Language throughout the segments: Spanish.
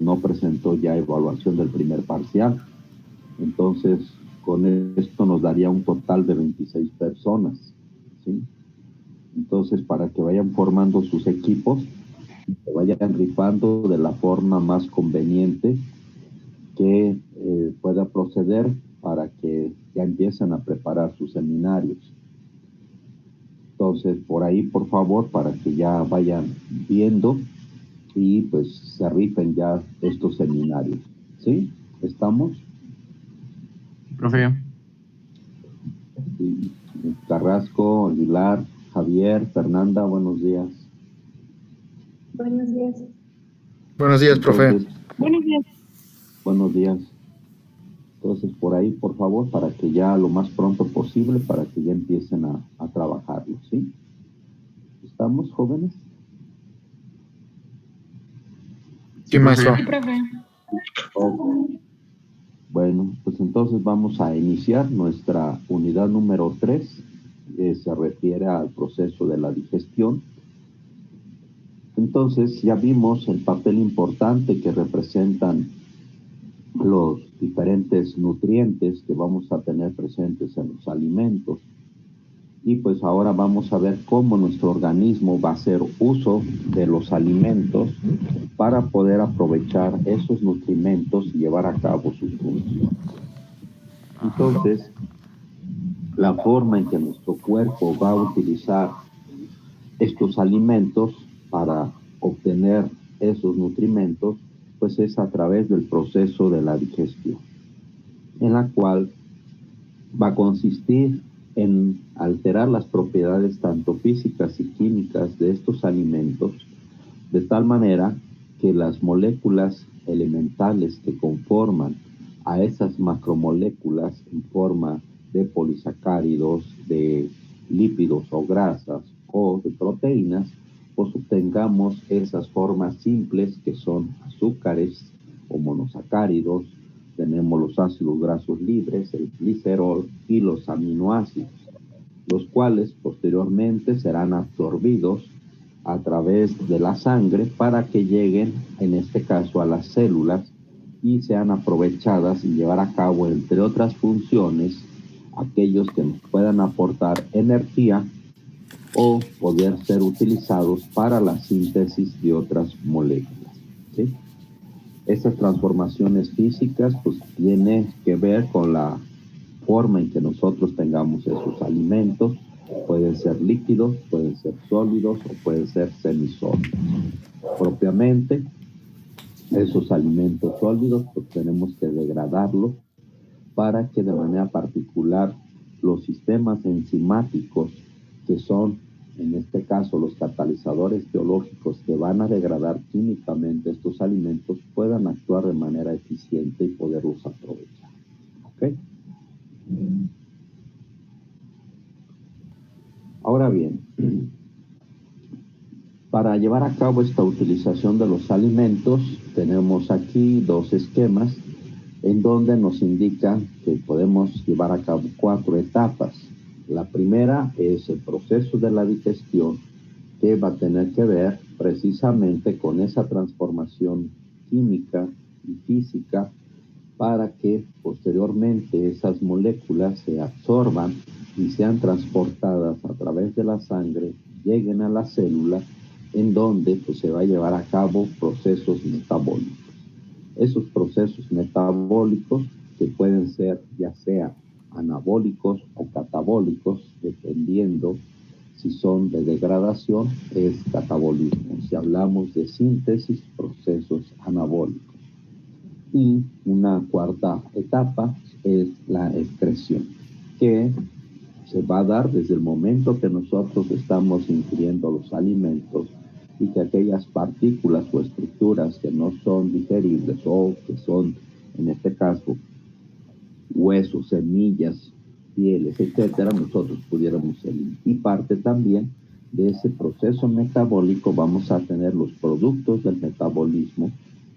no presentó ya evaluación del primer parcial. Entonces, con esto nos daría un total de 26 personas, ¿sí? Entonces, para que vayan formando sus equipos, se vayan rifando de la forma más conveniente que pueda proceder para que ya empiecen a preparar sus seminarios. Entonces, por ahí, por favor, para que ya vayan viendo y pues se rifen ya estos seminarios. ¿Sí? ¿Estamos? Profe. Sí. Carrasco, Aguilar, Javier, Fernanda, buenos días. Buenos días. Buenos días, profe. Buenos días. Buenos días. Entonces, por ahí, por favor, para que ya lo más pronto posible, para que ya empiecen a trabajarlo, ¿sí? ¿Estamos, jóvenes? Sí, maestro. Sí, profe. Okay. Bueno, pues entonces vamos a iniciar nuestra unidad número 3, se refiere al proceso de la digestión. Entonces, ya vimos el papel importante que representan los diferentes nutrientes que vamos a tener presentes en los alimentos. Y pues ahora vamos a ver cómo nuestro organismo va a hacer uso de los alimentos para poder aprovechar esos nutrimentos y llevar a cabo sus funciones. Entonces, la forma en que nuestro cuerpo va a utilizar estos alimentos para obtener esos nutrimentos, pues es a través del proceso de la digestión, en la cual va a consistir en alterar las propiedades tanto físicas y químicas de estos alimentos, de tal manera que las moléculas elementales que conforman a esas macromoléculas en forma de polisacáridos, de lípidos o grasas o de proteínas, pues obtengamos esas formas simples que son azúcares o monosacáridos. Tenemos los ácidos grasos libres, el glicerol y los aminoácidos, los cuales posteriormente serán absorbidos a través de la sangre para que lleguen, en este caso, a las células y sean aprovechadas y llevar a cabo, entre otras funciones, aquellos que nos puedan aportar energía o poder ser utilizados para la síntesis de otras moléculas, ¿sí? Estas transformaciones físicas pues tienen que ver con la forma en que nosotros tengamos esos alimentos. Pueden ser líquidos, pueden ser sólidos o pueden ser semisólidos. Propiamente, esos alimentos sólidos pues tenemos que degradarlos para que de manera particular los sistemas enzimáticos, que son en este caso los catalizadores biológicos que van a degradar químicamente estos alimentos, puedan actuar de manera eficiente y poderlos aprovechar. ¿Ok? Ahora bien, para llevar a cabo esta utilización de los alimentos, tenemos aquí dos esquemas en donde nos indica que podemos llevar a cabo 4 etapas. La primera es el proceso de la digestión, que va a tener que ver precisamente con esa transformación química y física para que posteriormente esas moléculas se absorban y sean transportadas a través de la sangre, lleguen a la célula, en donde pues, se va a llevar a cabo procesos metabólicos. Esos procesos metabólicos que pueden ser ya sea anabólicos o catabólicos, dependiendo si son de degradación, es catabolismo. Si hablamos de síntesis, procesos anabólicos. Y una cuarta etapa es la excreción, que se va a dar desde el momento que nosotros estamos ingiriendo los alimentos y que aquellas partículas o estructuras que no son digeribles o que son, en este caso, huesos, semillas, pieles, etcétera, nosotros pudiéramos eliminar. Y parte también de ese proceso metabólico vamos a tener los productos del metabolismo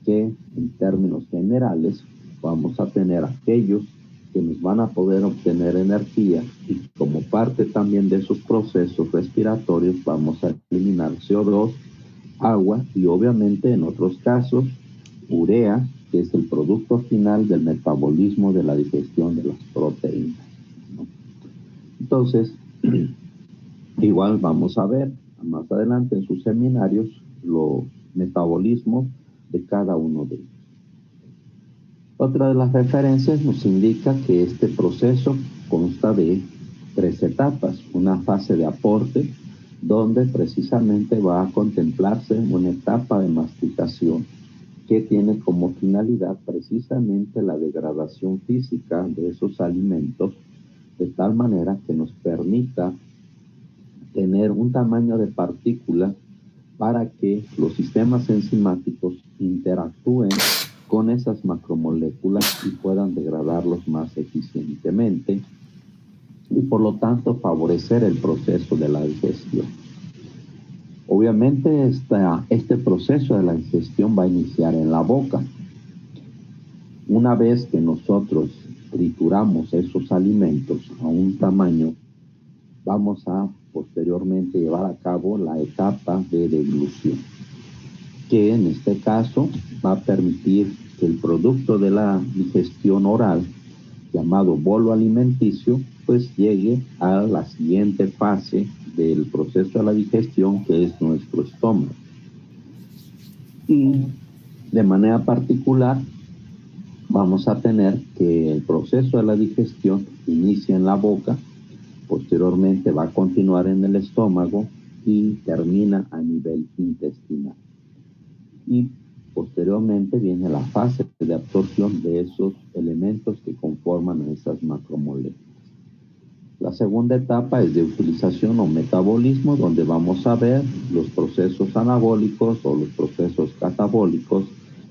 que, en términos generales, vamos a tener aquellos que nos van a poder obtener energía y como parte también de esos procesos respiratorios vamos a eliminar CO2, agua y obviamente en otros casos urea, que es el producto final del metabolismo de la digestión de las proteínas, ¿no? Entonces, igual vamos a ver más adelante en sus seminarios los metabolismos de cada uno de ellos. Otra de las referencias nos indica que este proceso consta de 3 etapas. Una fase de aporte, donde precisamente va a contemplarse una etapa de masticación que tiene como finalidad precisamente la degradación física de esos alimentos, de tal manera que nos permita tener un tamaño de partícula para que los sistemas enzimáticos interactúen con esas macromoléculas y puedan degradarlos más eficientemente y por lo tanto favorecer el proceso de la digestión. Obviamente este proceso de la digestión va a iniciar en la boca. Una vez que nosotros trituramos esos alimentos a un tamaño, vamos a posteriormente llevar a cabo la etapa de deglución, que en este caso va a permitir que el producto de la digestión oral, llamado bolo alimenticio, pues llegue a la siguiente fase del proceso de la digestión, que es nuestro estómago. Y de manera particular vamos a tener que el proceso de la digestión inicia en la boca, posteriormente va a continuar en el estómago y termina a nivel intestinal. Y posteriormente viene la fase de absorción de esos elementos que conforman esas macromoléculas. La segunda etapa es de utilización o metabolismo, donde vamos a ver los procesos anabólicos o los procesos catabólicos,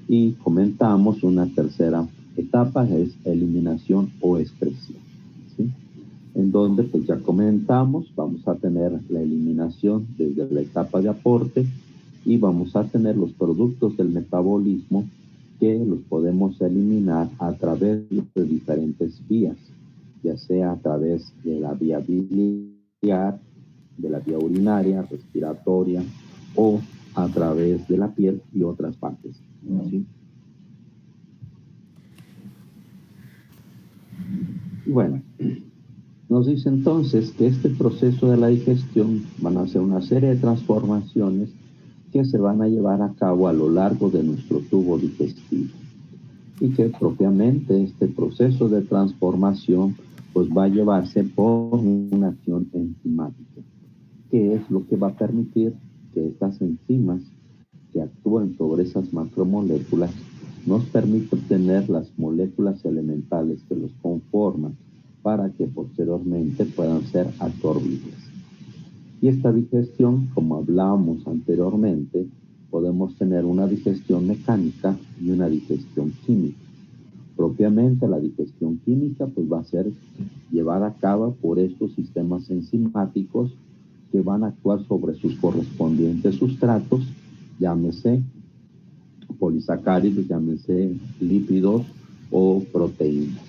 y comentamos una tercera etapa, es eliminación o excreción, ¿sí? En donde, pues ya comentamos, vamos a tener la eliminación desde la etapa de aporte y vamos a tener los productos del metabolismo que los podemos eliminar a través de diferentes vías, ya sea a través de la vía biliar, de la vía urinaria, respiratoria o a través de la piel y otras partes, ¿sí? Bueno, nos dice entonces que este proceso de la digestión van a ser una serie de transformaciones que se van a llevar a cabo a lo largo de nuestro tubo digestivo, y que propiamente este proceso de transformación pues va a llevarse por una acción enzimática, que es lo que va a permitir que estas enzimas que actúan sobre esas macromoléculas nos permiten obtener las moléculas elementales que los conforman para que posteriormente puedan ser absorbibles. Y esta digestión, como hablábamos anteriormente, podemos tener una digestión mecánica y una digestión química. Propiamente la digestión química pues va a ser llevada a cabo por estos sistemas enzimáticos que van a actuar sobre sus correspondientes sustratos, llámese polisacáridos, llámese lípidos o proteínas.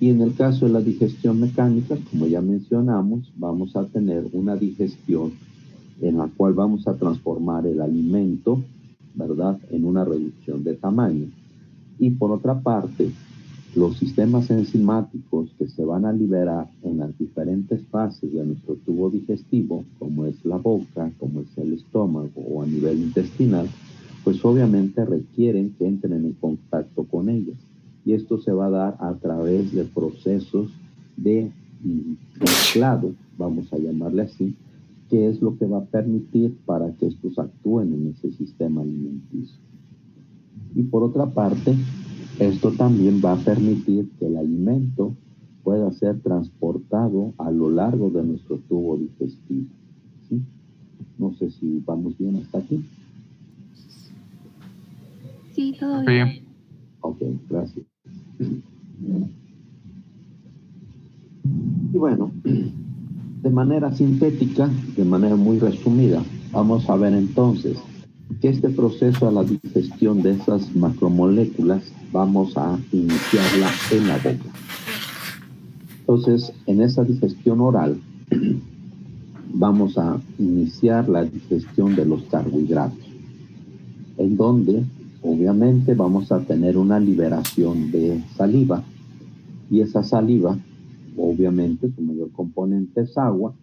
Y en el caso de la digestión mecánica, como ya mencionamos, vamos a tener una digestión en la cual vamos a transformar el alimento, ¿verdad?, en una reducción de tamaño. Y por otra parte, los sistemas enzimáticos que se van a liberar en las diferentes fases de nuestro tubo digestivo, como es la boca, como es el estómago o a nivel intestinal, pues obviamente requieren que entren en contacto con ellas. Y esto se va a dar a través de procesos de mezclado, vamos a llamarle así, que es lo que va a permitir para que estos actúen en ese sistema alimenticio. Y por otra parte, esto también va a permitir que el alimento pueda ser transportado a lo largo de nuestro tubo digestivo, ¿sí? No sé si vamos bien hasta aquí. Sí, todo bien. Ok, gracias. Y bueno, de manera sintética, de manera muy resumida, vamos a ver entonces que este proceso de la digestión de esas macromoléculas vamos a iniciarla en la boca. Entonces, en esa digestión oral vamos a iniciar la digestión de los carbohidratos, en donde obviamente vamos a tener una liberación de saliva, y esa saliva, obviamente, su mayor componente es agua,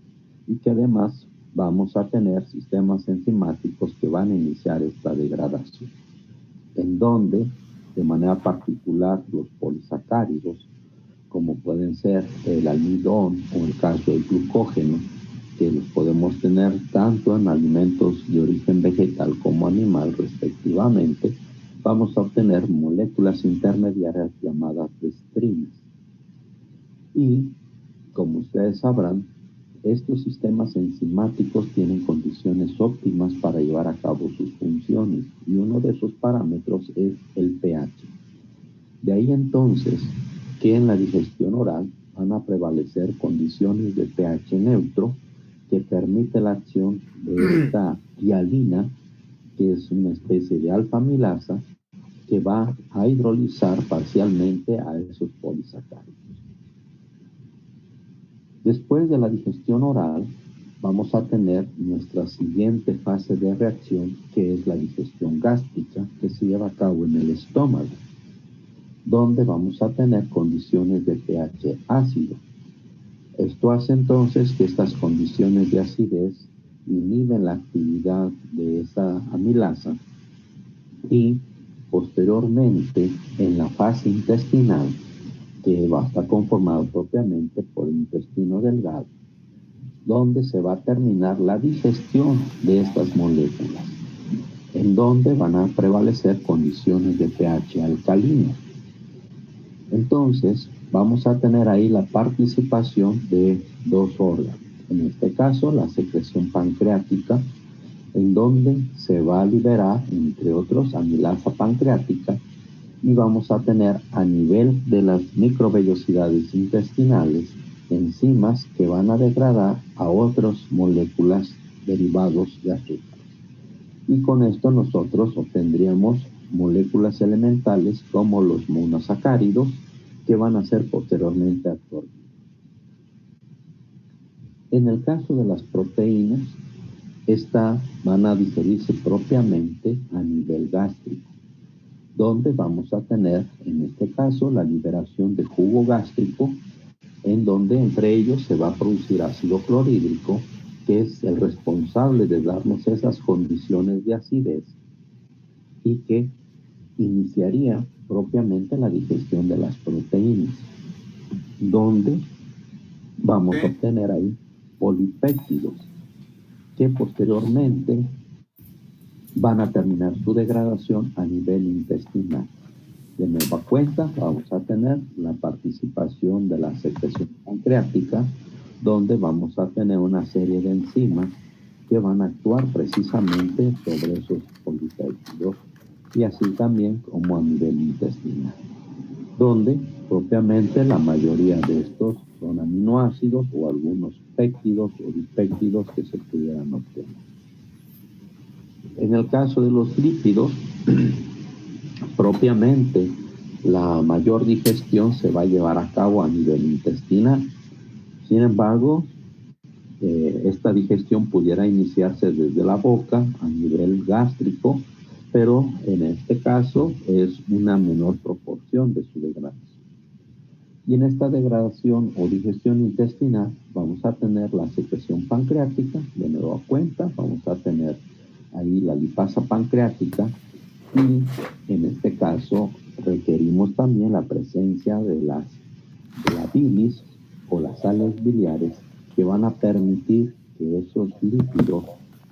y que además vamos a tener sistemas enzimáticos que van a iniciar esta degradación, en donde, de manera particular, los polisacáridos, como pueden ser el almidón o el caso del glucógeno, que los podemos tener tanto en alimentos de origen vegetal como animal, respectivamente, vamos a obtener moléculas intermediarias llamadas estrines. Y, como ustedes sabrán, estos sistemas enzimáticos tienen condiciones óptimas para llevar a cabo sus funciones, y uno de esos parámetros es el pH. De ahí entonces que en la digestión oral van a prevalecer condiciones de pH neutro que permite la acción de esta hialina, que es una especie de alfa-amilasa, que va a hidrolizar parcialmente a esos polisacáridos. Después de la digestión oral, vamos a tener nuestra siguiente fase de reacción, que es la digestión gástrica, que se lleva a cabo en el estómago, donde vamos a tener condiciones de pH ácido. Esto hace entonces que estas condiciones de acidez inhiben la actividad de esa amilasa, y posteriormente en la fase intestinal, que va a estar conformado propiamente por el intestino delgado, donde se va a terminar la digestión de estas moléculas, en donde van a prevalecer condiciones de pH alcalino. Entonces, vamos a tener ahí la participación de dos órganos. En este caso, la secreción pancreática, en donde se va a liberar, entre otros, amilasa pancreática, y vamos a tener a nivel de las microvellosidades intestinales enzimas que van a degradar a otras moléculas derivados de azúcar. Y con esto nosotros obtendríamos moléculas elementales como los monosacáridos, que van a ser posteriormente absorbidos. En el caso de las proteínas, estas van a digerirse propiamente a nivel gástrico, donde vamos a tener, en este caso, la liberación de jugo gástrico, en donde entre ellos se va a producir ácido clorhídrico, que es el responsable de darnos esas condiciones de acidez, y que iniciaría propiamente la digestión de las proteínas, donde vamos a obtener ahí polipéptidos, que posteriormente van a terminar su degradación a nivel intestinal. De nueva cuenta, vamos a tener la participación de la secreción pancreática, donde vamos a tener una serie de enzimas que van a actuar precisamente sobre esos polipéptidos, y así también como a nivel intestinal, donde propiamente la mayoría de estos son aminoácidos o algunos péptidos o dipéptidos que se pudieran obtener. En el caso de los lípidos, propiamente la mayor digestión se va a llevar a cabo a nivel intestinal. Sin embargo, esta digestión pudiera iniciarse desde la boca a nivel gástrico, pero en este caso es una menor proporción de su degradación. Y en esta degradación o digestión intestinal vamos a tener la secreción pancreática, de nueva cuenta, vamos a tener ahí la lipasa pancreática, y en este caso requerimos también la presencia de la bilis o las sales biliares, que van a permitir que esos lípidos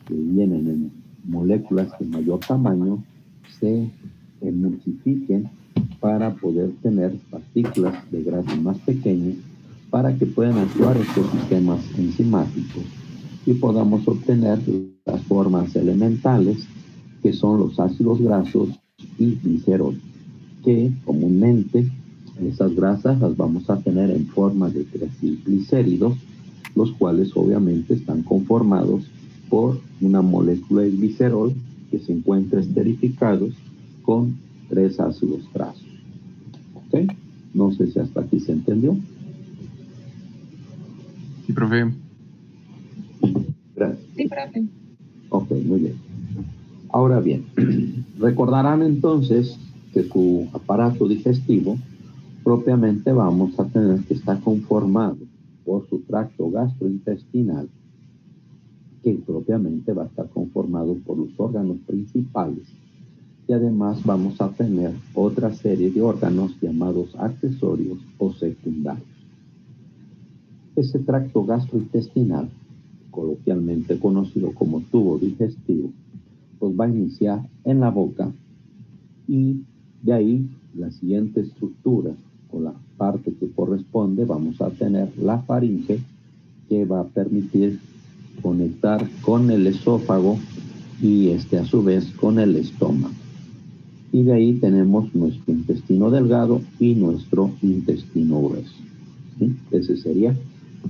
que vienen en moléculas de mayor tamaño se emulsifiquen para poder tener partículas de grasa más pequeñas, para que puedan actuar estos sistemas enzimáticos y podamos obtener las formas elementales, que son los ácidos grasos y glicerol, que comúnmente esas grasas las vamos a tener en forma de triglicéridos, los cuales obviamente están conformados por una molécula de glicerol que se encuentra esterificados con 3 ácidos grasos. ¿Ok? No sé si hasta aquí se entendió. Sí, profe. Gracias. Sí, profe. Ok, muy bien. Ahora bien, recordarán entonces que su aparato digestivo propiamente vamos a tener que estar conformado por su tracto gastrointestinal, que propiamente va a estar conformado por los órganos principales, y además vamos a tener otra serie de órganos llamados accesorios o secundarios. Ese tracto gastrointestinal, coloquialmente conocido como tubo digestivo, pues va a iniciar en la boca, y de ahí la siguiente estructura o la parte que corresponde vamos a tener la faringe, que va a permitir conectar con el esófago y a su vez con el estómago. Y de ahí tenemos nuestro intestino delgado y nuestro intestino grueso. ¿Sí? Ese sería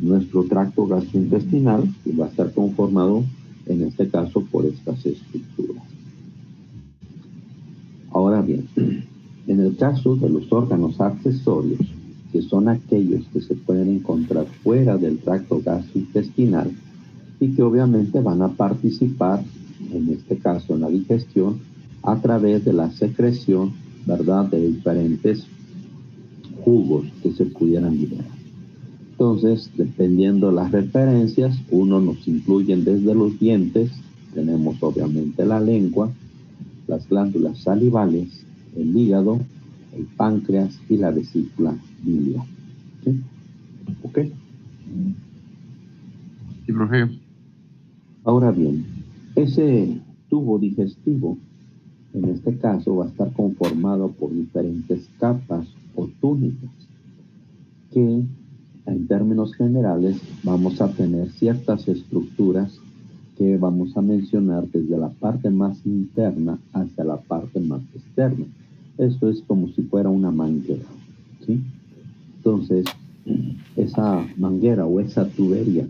nuestro tracto gastrointestinal, y va a estar conformado en este caso por estas estructuras. Ahora bien, en el caso de los órganos accesorios, que son aquellos que se pueden encontrar fuera del tracto gastrointestinal y que obviamente van a participar, en este caso en la digestión, a través de la secreción, ¿verdad?, de diferentes jugos que se pudieran liberar. Entonces, dependiendo de las referencias, uno nos incluyen desde los dientes, tenemos obviamente la lengua, las glándulas salivales, el hígado, el páncreas y la vesícula biliar. ¿Sí? ¿Ok? Sí, profe. Ahora bien, ese tubo digestivo, en este caso, va a estar conformado por diferentes capas o túnicas, que en términos generales vamos a tener ciertas estructuras que vamos a mencionar desde la parte más interna hacia la parte más externa. Esto es como si fuera una manguera, ¿sí? Entonces, esa manguera o esa tubería,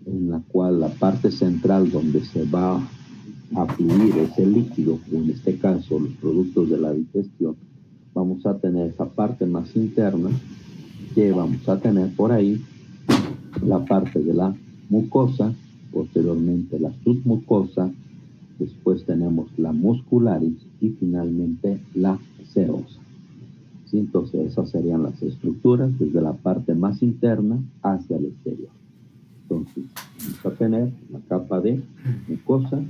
en la cual la parte central donde se va a fluir ese líquido, en este caso los productos de la digestión, vamos a tener esa parte más interna, que vamos a tener por ahí la parte de la mucosa, posteriormente la submucosa, después tenemos la muscularis y finalmente la serosa. ¿Sí? Entonces esas serían las estructuras desde la parte más interna hacia el exterior. Entonces vamos a tener la capa de mucosa,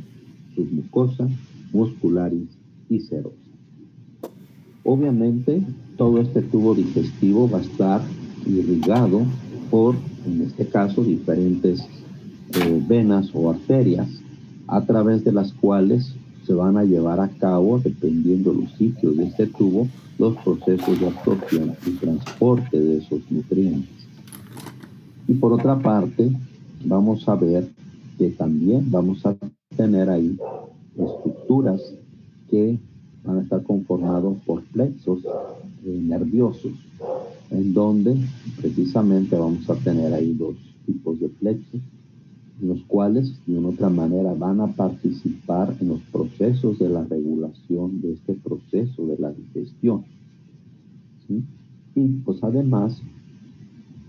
submucosa, muscularis y serosa. Obviamente todo este tubo digestivo va a estar irrigado por, en este caso, diferentes venas o arterias, a través de las cuales se van a llevar a cabo, dependiendo los sitios de este tubo, los procesos de absorción y transporte de esos nutrientes. Y por otra parte, vamos a ver que también vamos a tener ahí estructuras que van a estar conformados por plexos nerviosos, en donde precisamente vamos a tener ahí dos tipos de plexos, los cuales de una otra manera van a participar en los procesos de la regulación de este proceso de la digestión. ¿Sí? Y pues además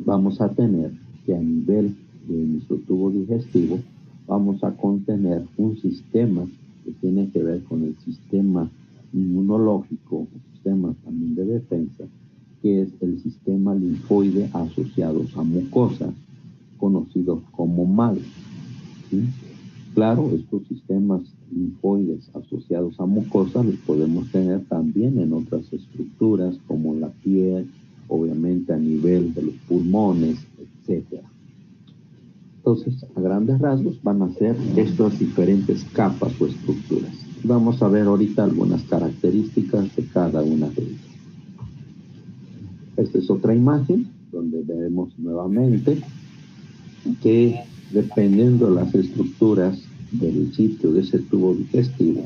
vamos a tener que a nivel de nuestro tubo digestivo vamos a contener un sistema que tiene que ver con el sistema inmunológico, sistema también de defensa, que es el sistema linfoide asociados a mucosa, conocido como MAL. ¿Sí? Claro, estos sistemas linfoides asociados a mucosa los podemos tener también en otras estructuras como la piel, obviamente a nivel de los pulmones, etc. Entonces, a grandes rasgos van a ser estas diferentes capas o estructuras. Vamos a ver ahorita algunas características de cada una de ellas. Esta es otra imagen donde vemos nuevamente que dependiendo de las estructuras del sitio de ese tubo digestivo,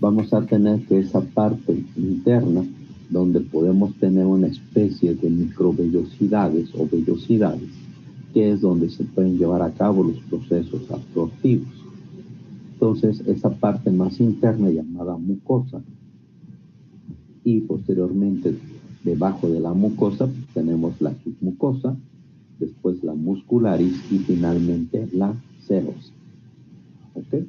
vamos a tener que esa parte interna, donde podemos tener una especie de microvellosidades o vellosidades, que es donde se pueden llevar a cabo los procesos absortivos. Entonces, esa parte más interna llamada mucosa, y posteriormente debajo de la mucosa tenemos la submucosa, después la muscularis y finalmente la serosa. ¿Ok?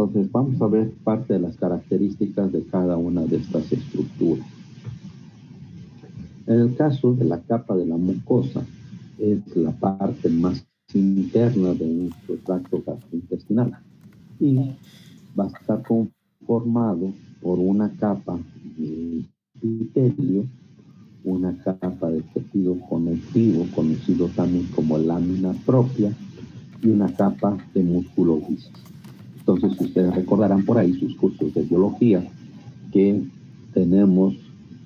Entonces vamos a ver parte de las características de cada una de estas estructuras. En el caso de la capa de la mucosa, es la parte más interna de nuestro tracto gastrointestinal y va a estar conformado por una capa de epitelio, una capa de tejido conectivo, conocido también como lámina propia, y una capa de músculo liso. Entonces, ustedes recordarán por ahí sus cursos de biología que tenemos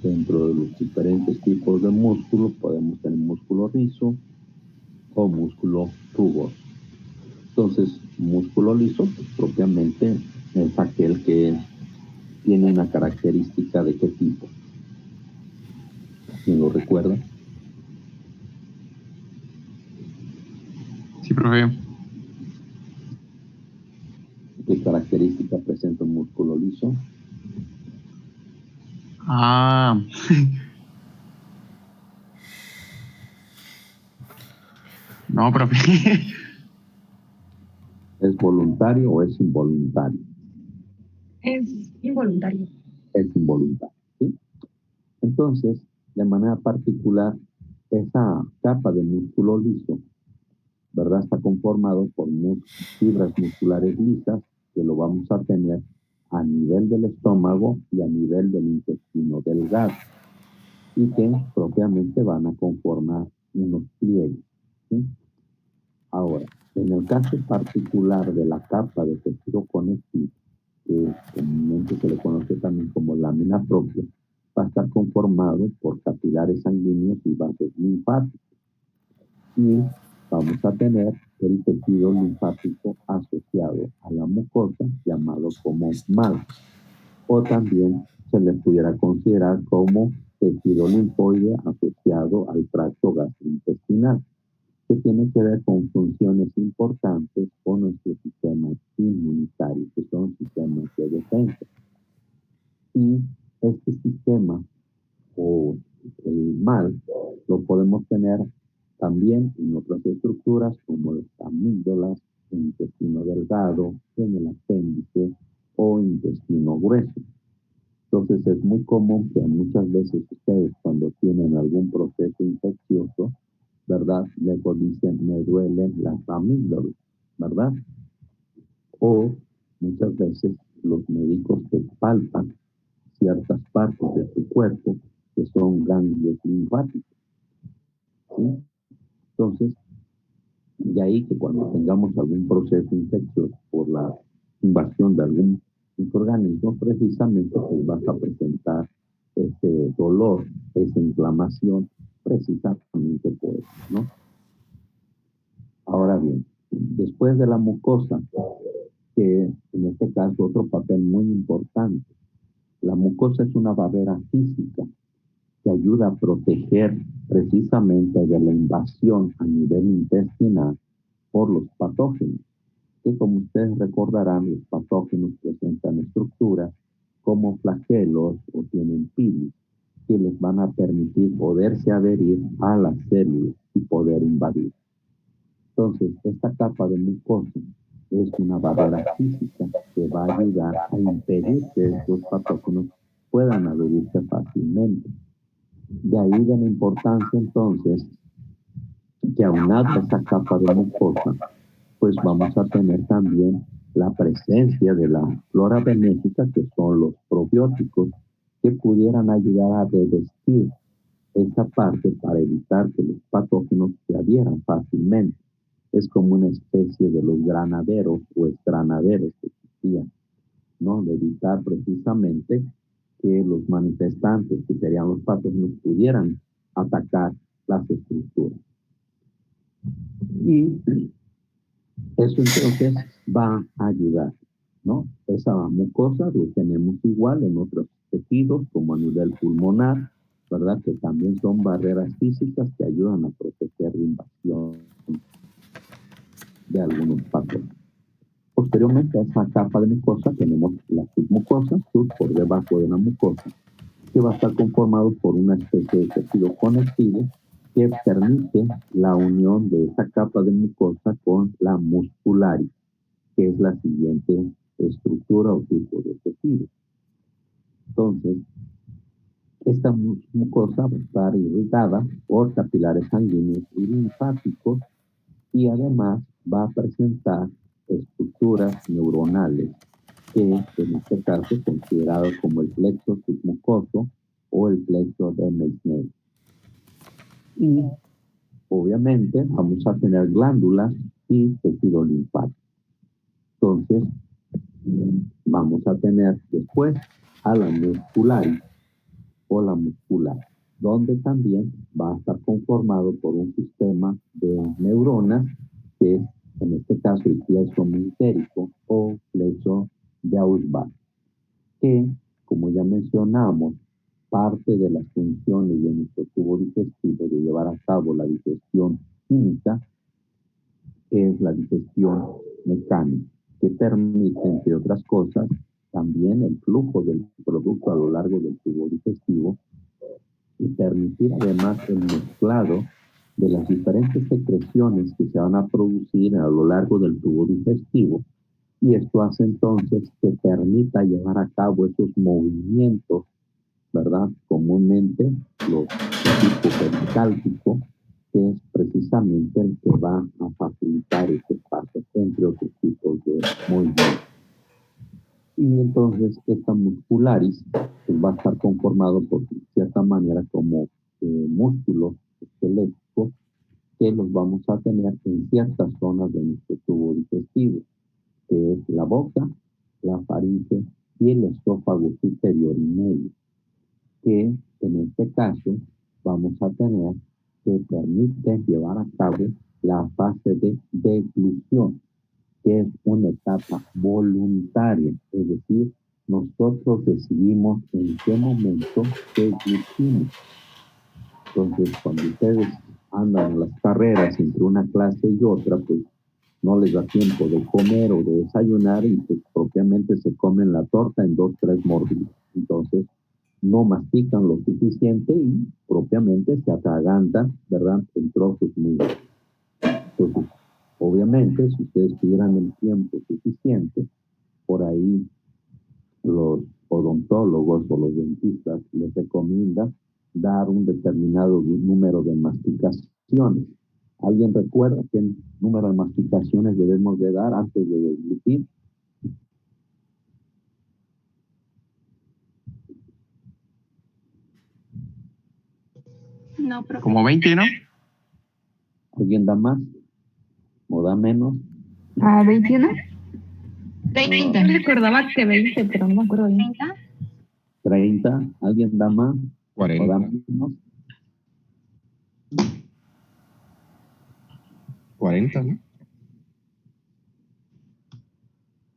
dentro de los diferentes tipos de músculos, podemos tener músculo liso o músculo rugoso. Entonces, músculo liso, pues, propiamente es aquel que tiene una característica de qué tipo. ¿Quién lo recuerda? Sí, profe. ¿Qué característica presenta un músculo liso? Ah. No, profe. ¿Es voluntario o es involuntario? Es involuntario. Es involuntario, ¿sí? Entonces, de manera particular, esa capa de músculo liso, ¿verdad? Está conformado por fibras musculares lisas que lo vamos a tener a nivel del estómago y a nivel del intestino delgado y que propiamente van a conformar unos pliegues, ¿sí? Ahora, en el caso particular de la capa de tejido conectivo, que comúnmente se le conoce también como lámina propia, va a estar conformado por capilares sanguíneos y vasos linfáticos. Y vamos a tener el tejido linfático asociado a la mucosa, llamado como mal, o también se le pudiera considerar como tejido linfoide asociado al tracto gastrointestinal, que tiene que ver con funciones importantes con nuestro sistema inmunitario, que son sistemas de defensa. Y este sistema o el mal lo podemos tener también en otras estructuras como las amígdalas, el intestino delgado, en el apéndice o intestino grueso. Entonces es muy común que muchas veces ustedes cuando tienen algún proceso infeccioso, ¿verdad? Luego dicen, me duelen las amígdalas, ¿verdad? O muchas veces los médicos te palpan ciertas partes de tu cuerpo que son ganglios linfáticos, ¿sí? Entonces, de ahí que cuando tengamos algún proceso infeccioso por la invasión de algún microorganismo, precisamente pues vas a presentar ese dolor, esa inflamación, precisamente por eso, ¿no? Ahora bien, después de la mucosa, que en este caso otro papel muy importante, la mucosa es una barrera física que ayuda a proteger precisamente de la invasión a nivel intestinal por los patógenos, que como ustedes recordarán, los patógenos presentan estructuras como flagelos o tienen pili, que les van a permitir poderse adherir a las células y poder invadir. Entonces, esta capa de mucosa es una barrera física que va a ayudar a impedir que estos patógenos puedan adherirse fácilmente. De ahí de la importancia entonces que aunado a esta capa de mucosa, pues vamos a tener también la presencia de la flora benéfica, que son los probióticos, que pudieran ayudar a revestir esa parte para evitar que los patógenos se adhieran fácilmente. Es como una especie de los granaderos o extranaderos que existían, ¿no? De evitar precisamente que los manifestantes, que serían los patógenos, pudieran atacar las estructuras. Y eso entonces va a ayudar, ¿no? Esa mucosa lo tenemos igual en otros tejidos, como a nivel pulmonar, ¿verdad? Que también son barreras físicas que ayudan a proteger la invasión de algunos patógenos. Posteriormente a esa capa de mucosa tenemos la submucosa, por debajo de la mucosa, que va a estar conformado por una especie de tejido conectivo que permite la unión de esa capa de mucosa con la muscularis, que es la siguiente estructura o tipo de tejido. Entonces, esta mucosa va a estar irrigada por capilares sanguíneos y linfáticos y además va a presentar estructuras neuronales que en este caso es considerado como el plexo submucoso o el plexo de Meissner. Y obviamente vamos a tener glándulas y tejido linfático. Entonces, vamos a tener después a la muscularis o la muscular, donde también va a estar conformado por un sistema de neuronas, que es en este caso el plexo mesentérico o plexo de Auerbach, que, como ya mencionamos, parte de las funciones de nuestro tubo digestivo de llevar a cabo la digestión química es la digestión mecánica, que permite, entre otras cosas, también el flujo del producto a lo largo del tubo digestivo y permitir además el mezclado de las diferentes secreciones que se van a producir a lo largo del tubo digestivo, y esto hace entonces que permita llevar a cabo esos movimientos, ¿verdad? Comúnmente los de tipo pericáltico, que es precisamente el que va a facilitar este paso, entre otros tipos de movimientos. Y entonces esta muscularis pues, va a estar conformado por cierta manera como músculos esqueléticos que los vamos a tener en ciertas zonas de nuestro tubo digestivo, que es la boca, la faringe y el esófago superior y medio, que en este caso vamos a tener que permite llevar a cabo la fase de deglución, que es una etapa voluntaria, es decir, nosotros decidimos en qué momento deglutimos. Entonces, cuando ustedes andan en las carreras entre una clase y otra, pues no les da tiempo de comer o de desayunar y pues propiamente se comen la torta en 2, 3 mordidas. Entonces, no mastican lo suficiente y propiamente se atragantan, ¿verdad?, en trozos muy grandes. Entonces, obviamente, si ustedes tuvieran el tiempo suficiente, por ahí los odontólogos o los dentistas les recomiendan dar un determinado número de masticaciones. ¿Alguien recuerda qué número de masticaciones debemos de dar antes de deglutir? No, pero Como 20, ¿no? ¿Alguien da más o da menos? 21. 30. Yo recordaba que 20, pero no me acuerdo bien. 30. ¿Alguien da más o da 40. menos? 40, ¿no?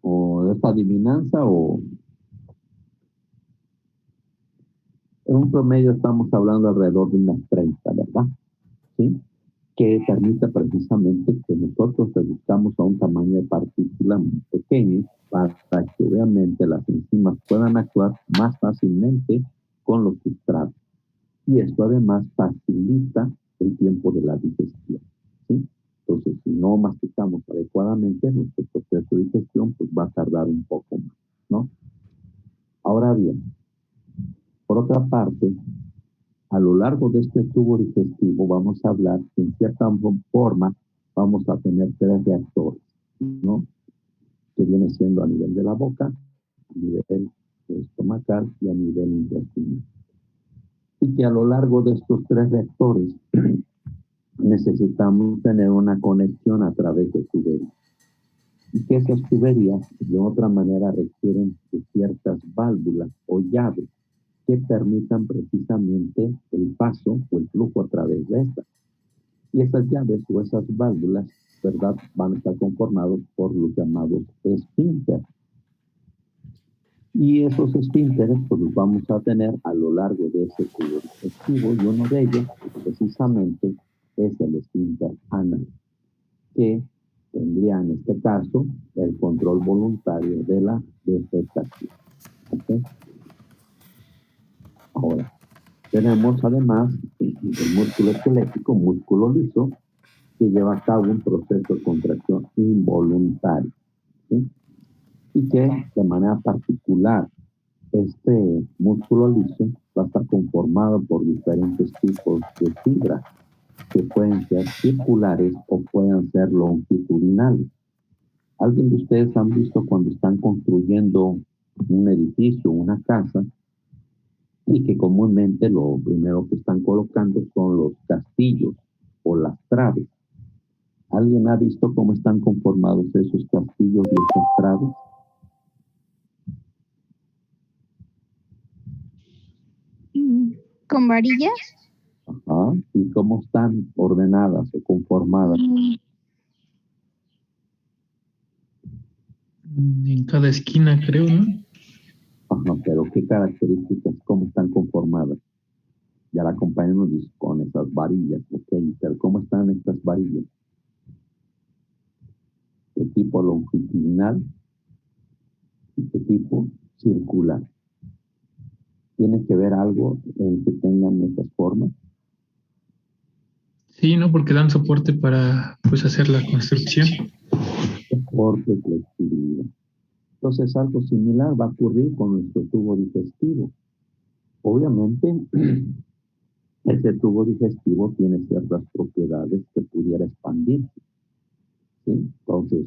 ¿O es adivinanza o...? En un promedio estamos hablando alrededor de unas 30, ¿verdad? ¿Sí? Que permite precisamente que nosotros reduzcamos a un tamaño de partícula muy pequeño para que obviamente las enzimas puedan actuar más fácilmente con los sustratos. Y esto además facilita el tiempo de la digestión, ¿sí? Entonces, si no masticamos adecuadamente, nuestro proceso de digestión pues, va a tardar un poco más, ¿no? Ahora bien, por otra parte, a lo largo de este tubo digestivo vamos a hablar que en cierta forma vamos a tener 3 reactores, ¿no? Que viene siendo a nivel de la boca, a nivel estomacal y a nivel intestinal. Y que a lo largo de estos 3 reactores necesitamos tener una conexión a través de tuberías. Y que esas tuberías de otra manera requieren de ciertas válvulas o llaves que permitan precisamente el paso o el flujo a través de estas. Y esas llaves o esas válvulas, ¿verdad?, van a estar conformados por los llamados esfínteres. Y esos esfínteres, pues los vamos a tener a lo largo de ese tubo digestivo, y uno de ellos, precisamente, es el esfínter anal, que tendría en este caso el control voluntario de la defecación. ¿Okay? Ahora, tenemos además el músculo esquelético, músculo liso, que lleva a cabo un proceso de contracción involuntario, ¿sí? y que de manera particular este músculo liso va a estar conformado por diferentes tipos de fibras que pueden ser circulares o pueden ser longitudinales. ¿Alguien de ustedes han visto cuando están construyendo un edificio, una casa, y que comúnmente lo primero que están colocando son los castillos o las traves? ¿Alguien ha visto cómo están conformados esos castillos y esas traves? ¿Con varillas? Ajá. ¿Y cómo están ordenadas o conformadas? En cada esquina, creo, ¿no? Ajá, pero ¿qué características, cómo están conformadas? Ya la compañera nos dice con esas varillas, ok, pero ¿cómo están estas varillas? ¿Qué tipo longitudinal y qué tipo circular? ¿Tiene que ver algo en que tengan esas formas? Sí, ¿no? Porque dan soporte para, pues, hacer la construcción. Soporte, flexibilidad. Entonces, algo similar va a ocurrir con nuestro tubo digestivo. Obviamente, ese tubo digestivo tiene ciertas propiedades que pudiera expandirse, ¿sí? Entonces,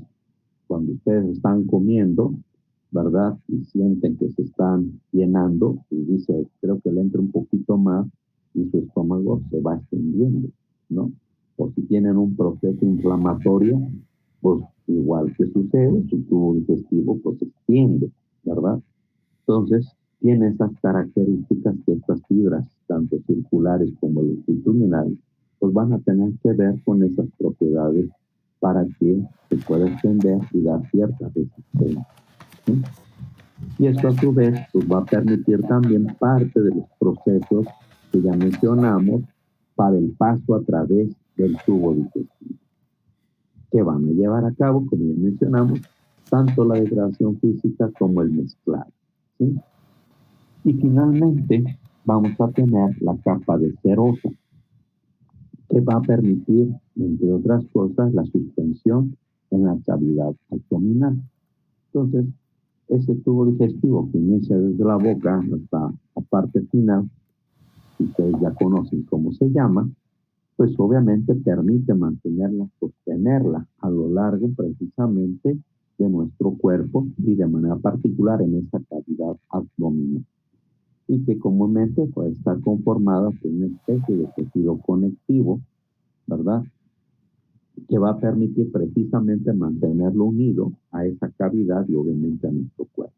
cuando ustedes están comiendo, ¿verdad? Y sienten que se están llenando, y dice, creo que le entra un poquito más, y su estómago se va extendiendo, ¿no? O si tienen un proceso inflamatorio, pues igual que sucede, su tubo digestivo pues se extiende, ¿verdad? Entonces, tiene esas características que estas fibras, tanto circulares como longitudinales, pues van a tener que ver con esas propiedades para que se pueda extender y dar cierta resistencia, ¿sí? Y esto a su vez pues va a permitir también parte de los procesos que ya mencionamos para el paso a través del tubo digestivo, que van a llevar a cabo, como ya mencionamos, tanto la degradación física como el mezclado, ¿sí? Y finalmente vamos a tener la capa de serosa, que va a permitir, entre otras cosas, la suspensión en la cavidad abdominal. Entonces, ese tubo digestivo que inicia desde la boca hasta la parte final, que ustedes ya conocen cómo se llama, pues obviamente permite mantenerla, sostenerla a lo largo precisamente de nuestro cuerpo y de manera particular en esa cavidad abdominal, y que comúnmente puede estar conformada por una especie de tejido conectivo, ¿verdad? Que va a permitir precisamente mantenerlo unido a esa cavidad y obviamente a nuestro cuerpo.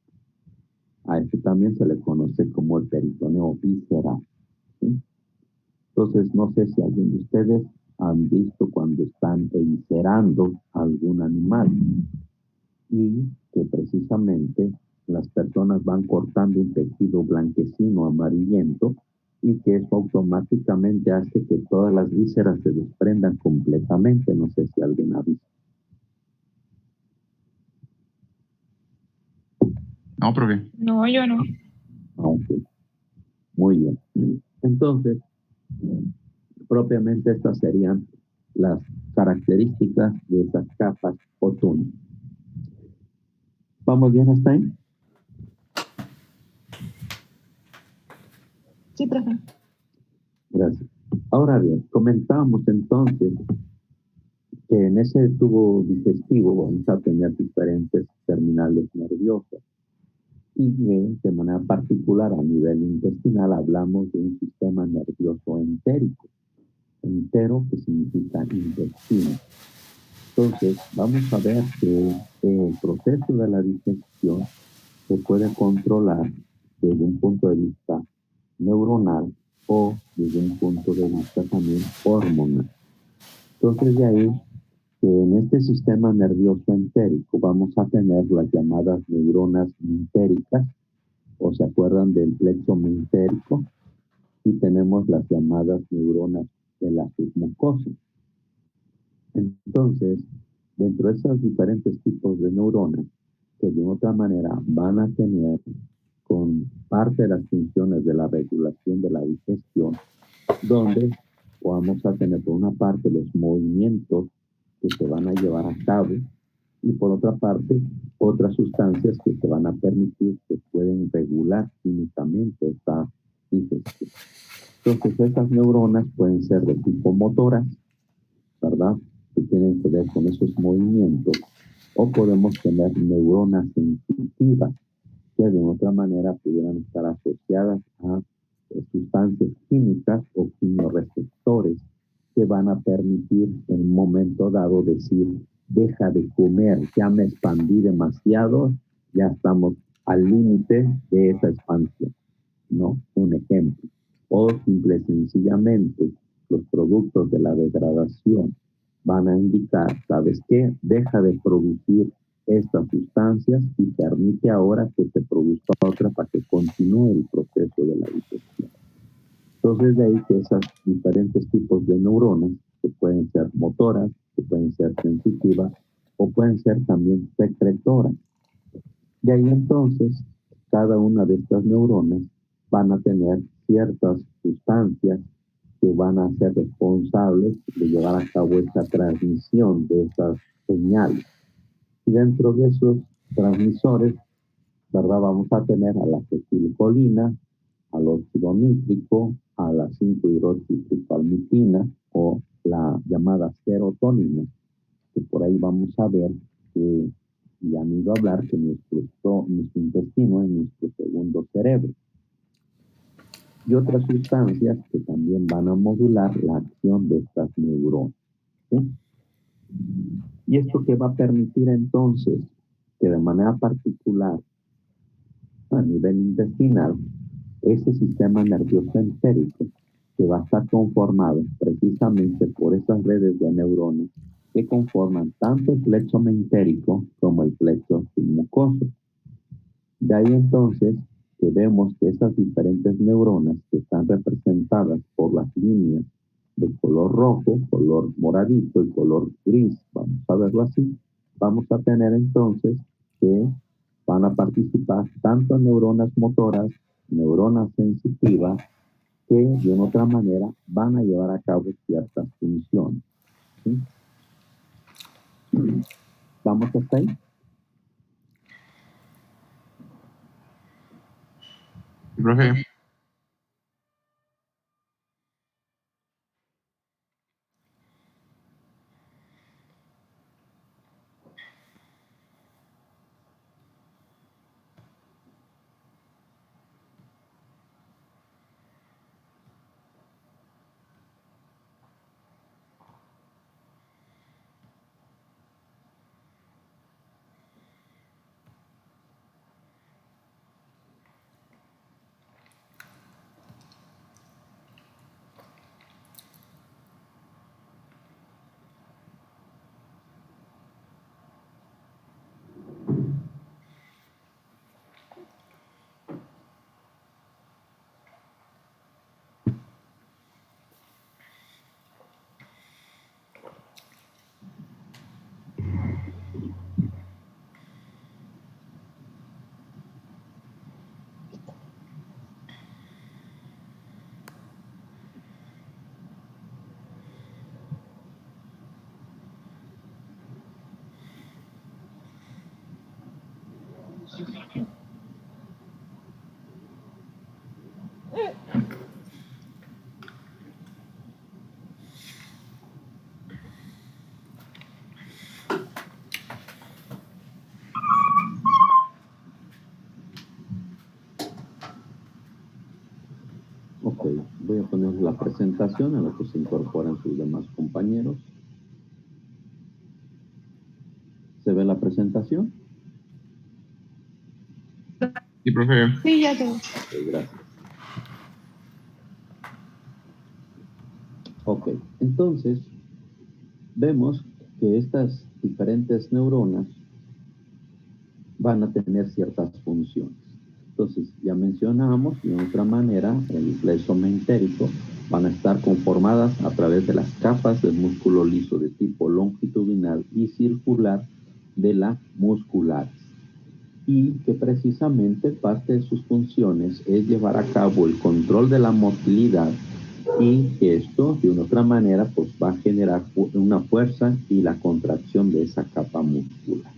A este también se le conoce como el peritoneo visceral, ¿sí? Entonces, no sé si alguien de ustedes han visto cuando están eviscerando a algún animal y que precisamente las personas van cortando un tejido blanquecino amarillento y que eso automáticamente hace que todas las vísceras se desprendan completamente. No sé si alguien ha visto. No, profe. No, yo no. Okay. Muy bien. Entonces, propiamente estas serían las características de esas capas o túneles. ¿Vamos bien hasta ahí? Sí, profe. Gracias. Ahora bien, comentábamos entonces que en ese tubo digestivo vamos a tener diferentes terminales nerviosas y de manera particular a nivel intestinal hablamos de un sistema nervioso entérico. Entero, que significa intestino. Entonces, vamos a ver que el proceso de la digestión se puede controlar desde un punto de vista neuronal o desde un punto de vista también hormonal. Entonces, de ahí que en este sistema nervioso entérico vamos a tener las llamadas neuronas mintéricas, o se acuerdan del plexo mintérico, y tenemos las llamadas neuronas de la submucosa. Entonces, dentro de esos diferentes tipos de neuronas, que de otra manera van a tener con parte de las funciones de la regulación de la digestión, donde vamos a tener por una parte los movimientos que se van a llevar a cabo Y por otra parte, otras sustancias que te van a permitir que pueden regular químicamente esta digestión. Entonces, estas neuronas pueden ser de tipo motoras, ¿verdad? Que tienen que ver con esos movimientos. O podemos tener neuronas sensitivas, que de otra manera pudieran estar asociadas a sustancias químicas o quimioreceptores que van a permitir en un momento dado decir, deja de comer, ya me expandí demasiado, ya estamos al límite de esa expansión, ¿no? Un ejemplo. O simple y sencillamente los productos de la degradación van a indicar, ¿sabes qué? Deja de producir estas sustancias y permite ahora que se produzca otra para que continúe el proceso de la digestión. Entonces de ahí que esos diferentes tipos de neuronas, que pueden ser motoras, que pueden ser sensitivas, o pueden ser también secretoras. De ahí entonces, cada una de estas neuronas van a tener ciertas sustancias que van a ser responsables de llevar a cabo esta transmisión de estas señales. Y dentro de esos transmisores, ¿verdad? Vamos a tener a la acetilcolina, al óxido nítrico, a la 5-hidroxitripalmitina o la llamada serotonina, que por ahí vamos a ver que ya han ido a hablar que nuestro intestino es nuestro segundo cerebro. Y otras sustancias que también van a modular la acción de estas neuronas, ¿sí? Y esto que va a permitir entonces que de manera particular a nivel intestinal, ese sistema nervioso entérico que va a estar conformado precisamente por esas redes de neuronas que conforman tanto el plexo mentérico como el plexo submucoso. De ahí entonces que vemos que esas diferentes neuronas que están representadas por las líneas de color rojo, color moradito y color gris, vamos a verlo así, vamos a tener entonces que van a participar tanto neuronas motoras, neuronas sensitivas, que de una otra manera van a llevar a cabo ciertas funciones, ¿sí? ¿Vamos hasta ahí? Profe. Ok, voy a poner la presentación en la que se incorporan sus demás compañeros. ¿Se ve la presentación? Sí, profe. Sí, ya tengo. Ok, gracias. Ok, entonces vemos que estas diferentes neuronas van a tener ciertas funciones. Entonces, ya mencionamos, de otra manera, el plexo mentérico van a estar conformadas a través de las capas del músculo liso de tipo longitudinal y circular de las musculares. Y que precisamente parte de sus funciones es llevar a cabo el control de la motilidad y que esto de una otra manera pues va a generar una fuerza y la contracción de esa capa muscular.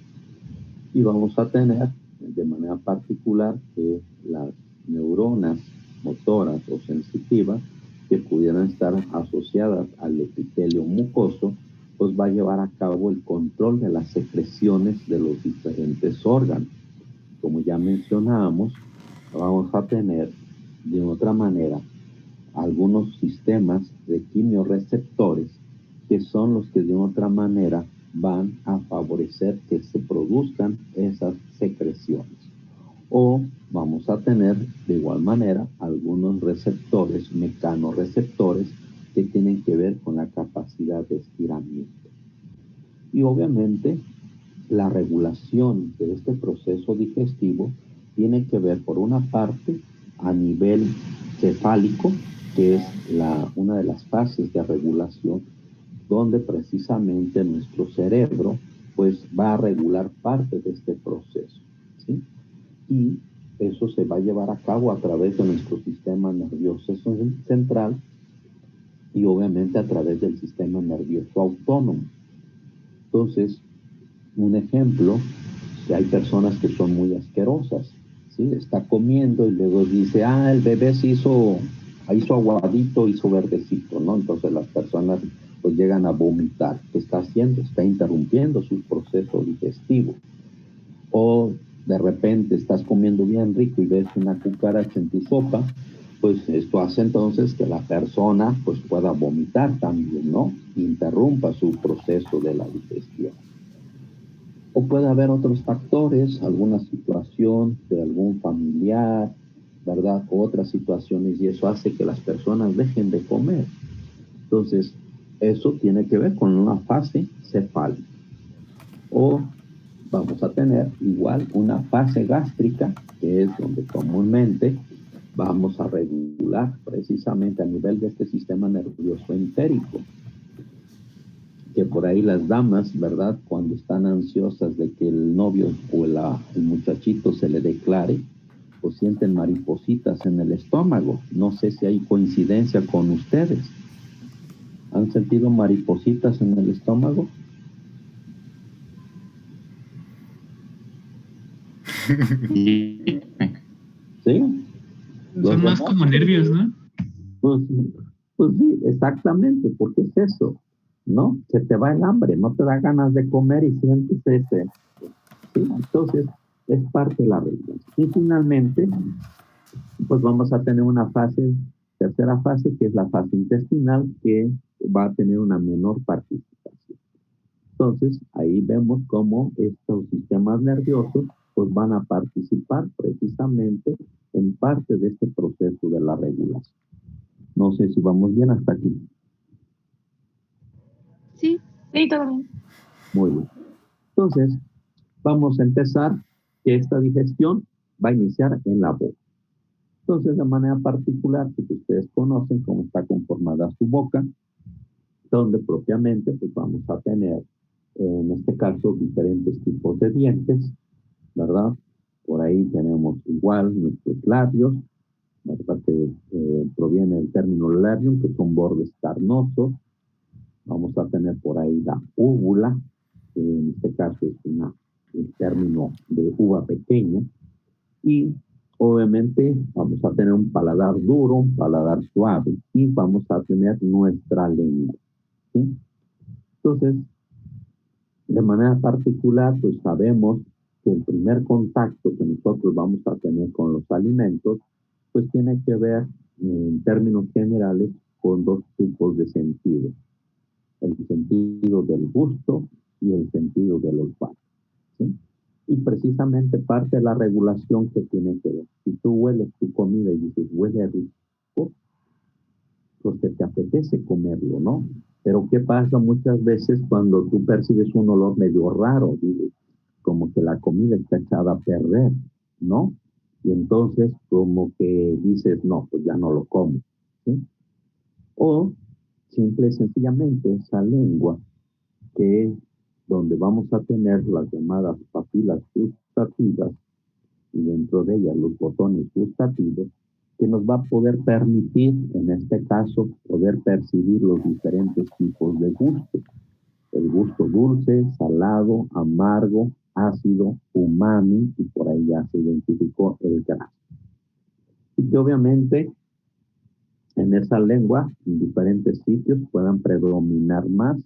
Y vamos a tener de manera particular que las neuronas motoras o sensitivas que pudieran estar asociadas al epitelio mucoso, pues va a llevar a cabo el control de las secreciones de los diferentes órganos. Como ya mencionábamos, vamos a tener de otra manera algunos sistemas de quimiorreceptores que son los que de otra manera van a favorecer que se produzcan esas secreciones. O vamos a tener de igual manera algunos receptores, mecanorreceptores, que tienen que ver con la capacidad de estiramiento. Y obviamente la regulación de este proceso digestivo tiene que ver por una parte a nivel cefálico, que es una de las fases de regulación, donde precisamente nuestro cerebro pues va a regular parte de este proceso, ¿sí? Y eso se va a llevar a cabo a través de nuestro sistema nervioso central y obviamente a través del sistema nervioso autónomo. Entonces, un ejemplo, que hay personas que son muy asquerosas, ¿sí? Está comiendo y luego dice, el bebé se hizo aguadito, hizo verdecito, ¿no? Entonces las personas pues llegan a vomitar. ¿Qué está haciendo? Está interrumpiendo su proceso digestivo. O de repente estás comiendo bien rico y ves una cucaracha en tu sopa, pues esto hace entonces que la persona pues pueda vomitar también, ¿no? Interrumpa su proceso de la digestión. O puede haber otros factores, alguna situación de algún familiar, ¿verdad? O otras situaciones, y eso hace que las personas dejen de comer. Entonces, eso tiene que ver con una fase cefálica. O vamos a tener igual una fase gástrica, que es donde comúnmente vamos a regular precisamente a nivel de este sistema nervioso entérico. Que por ahí las damas, ¿verdad? Cuando están ansiosas de que el novio o el muchachito se le declare, pues sienten maripositas en el estómago. No sé si hay coincidencia con ustedes. ¿Han sentido maripositas en el estómago? ¿Sí? Son más como nervios, ¿no? Pues sí, exactamente, porque es eso, ¿no? Se te va el hambre, no te da ganas de comer y sientes ese. ¿Sí? Entonces, es parte de la regulación. Y finalmente, pues vamos a tener una tercera fase, que es la fase intestinal, que va a tener una menor participación. Entonces, ahí vemos cómo estos sistemas nerviosos pues van a participar precisamente en parte de este proceso de la regulación. No sé si vamos bien hasta aquí. Sí, todo bien. Muy bien. Entonces, vamos a empezar que esta digestión va a iniciar en la boca. Entonces, de manera particular, que ustedes conocen cómo está conformada su boca, donde propiamente pues vamos a tener, en este caso, diferentes tipos de dientes, ¿verdad? Por ahí tenemos igual nuestros labios, ¿verdad? Que proviene del término labium, que son bordes carnosos. Vamos a tener por ahí la úvula, que en este caso es el término de uva pequeña. Y obviamente vamos a tener un paladar duro, un paladar suave, y vamos a tener nuestra lengua, ¿sí? Entonces, de manera particular, pues sabemos que el primer contacto que nosotros vamos a tener con los alimentos, pues tiene que ver, en términos generales, con dos tipos de sentidos. El sentido del gusto y el sentido del olfato, ¿sí? Y precisamente parte de la regulación que tiene que ver. Si tú hueles tu comida y dices, huele rico, pues te apetece comerlo, ¿no? Pero ¿qué pasa muchas veces cuando tú percibes un olor medio raro? Dices, como que la comida está echada a perder, ¿no? Y entonces como que dices, no, pues ya no lo como, ¿sí? O simple y sencillamente esa lengua, que es donde vamos a tener las llamadas papilas gustativas, y dentro de ellas los botones gustativos, que nos va a poder permitir, en este caso, poder percibir los diferentes tipos de gusto. El gusto dulce, salado, amargo, ácido, umami, y por ahí ya se identificó el graso. Y que obviamente en esa lengua, en diferentes sitios, puedan predominar más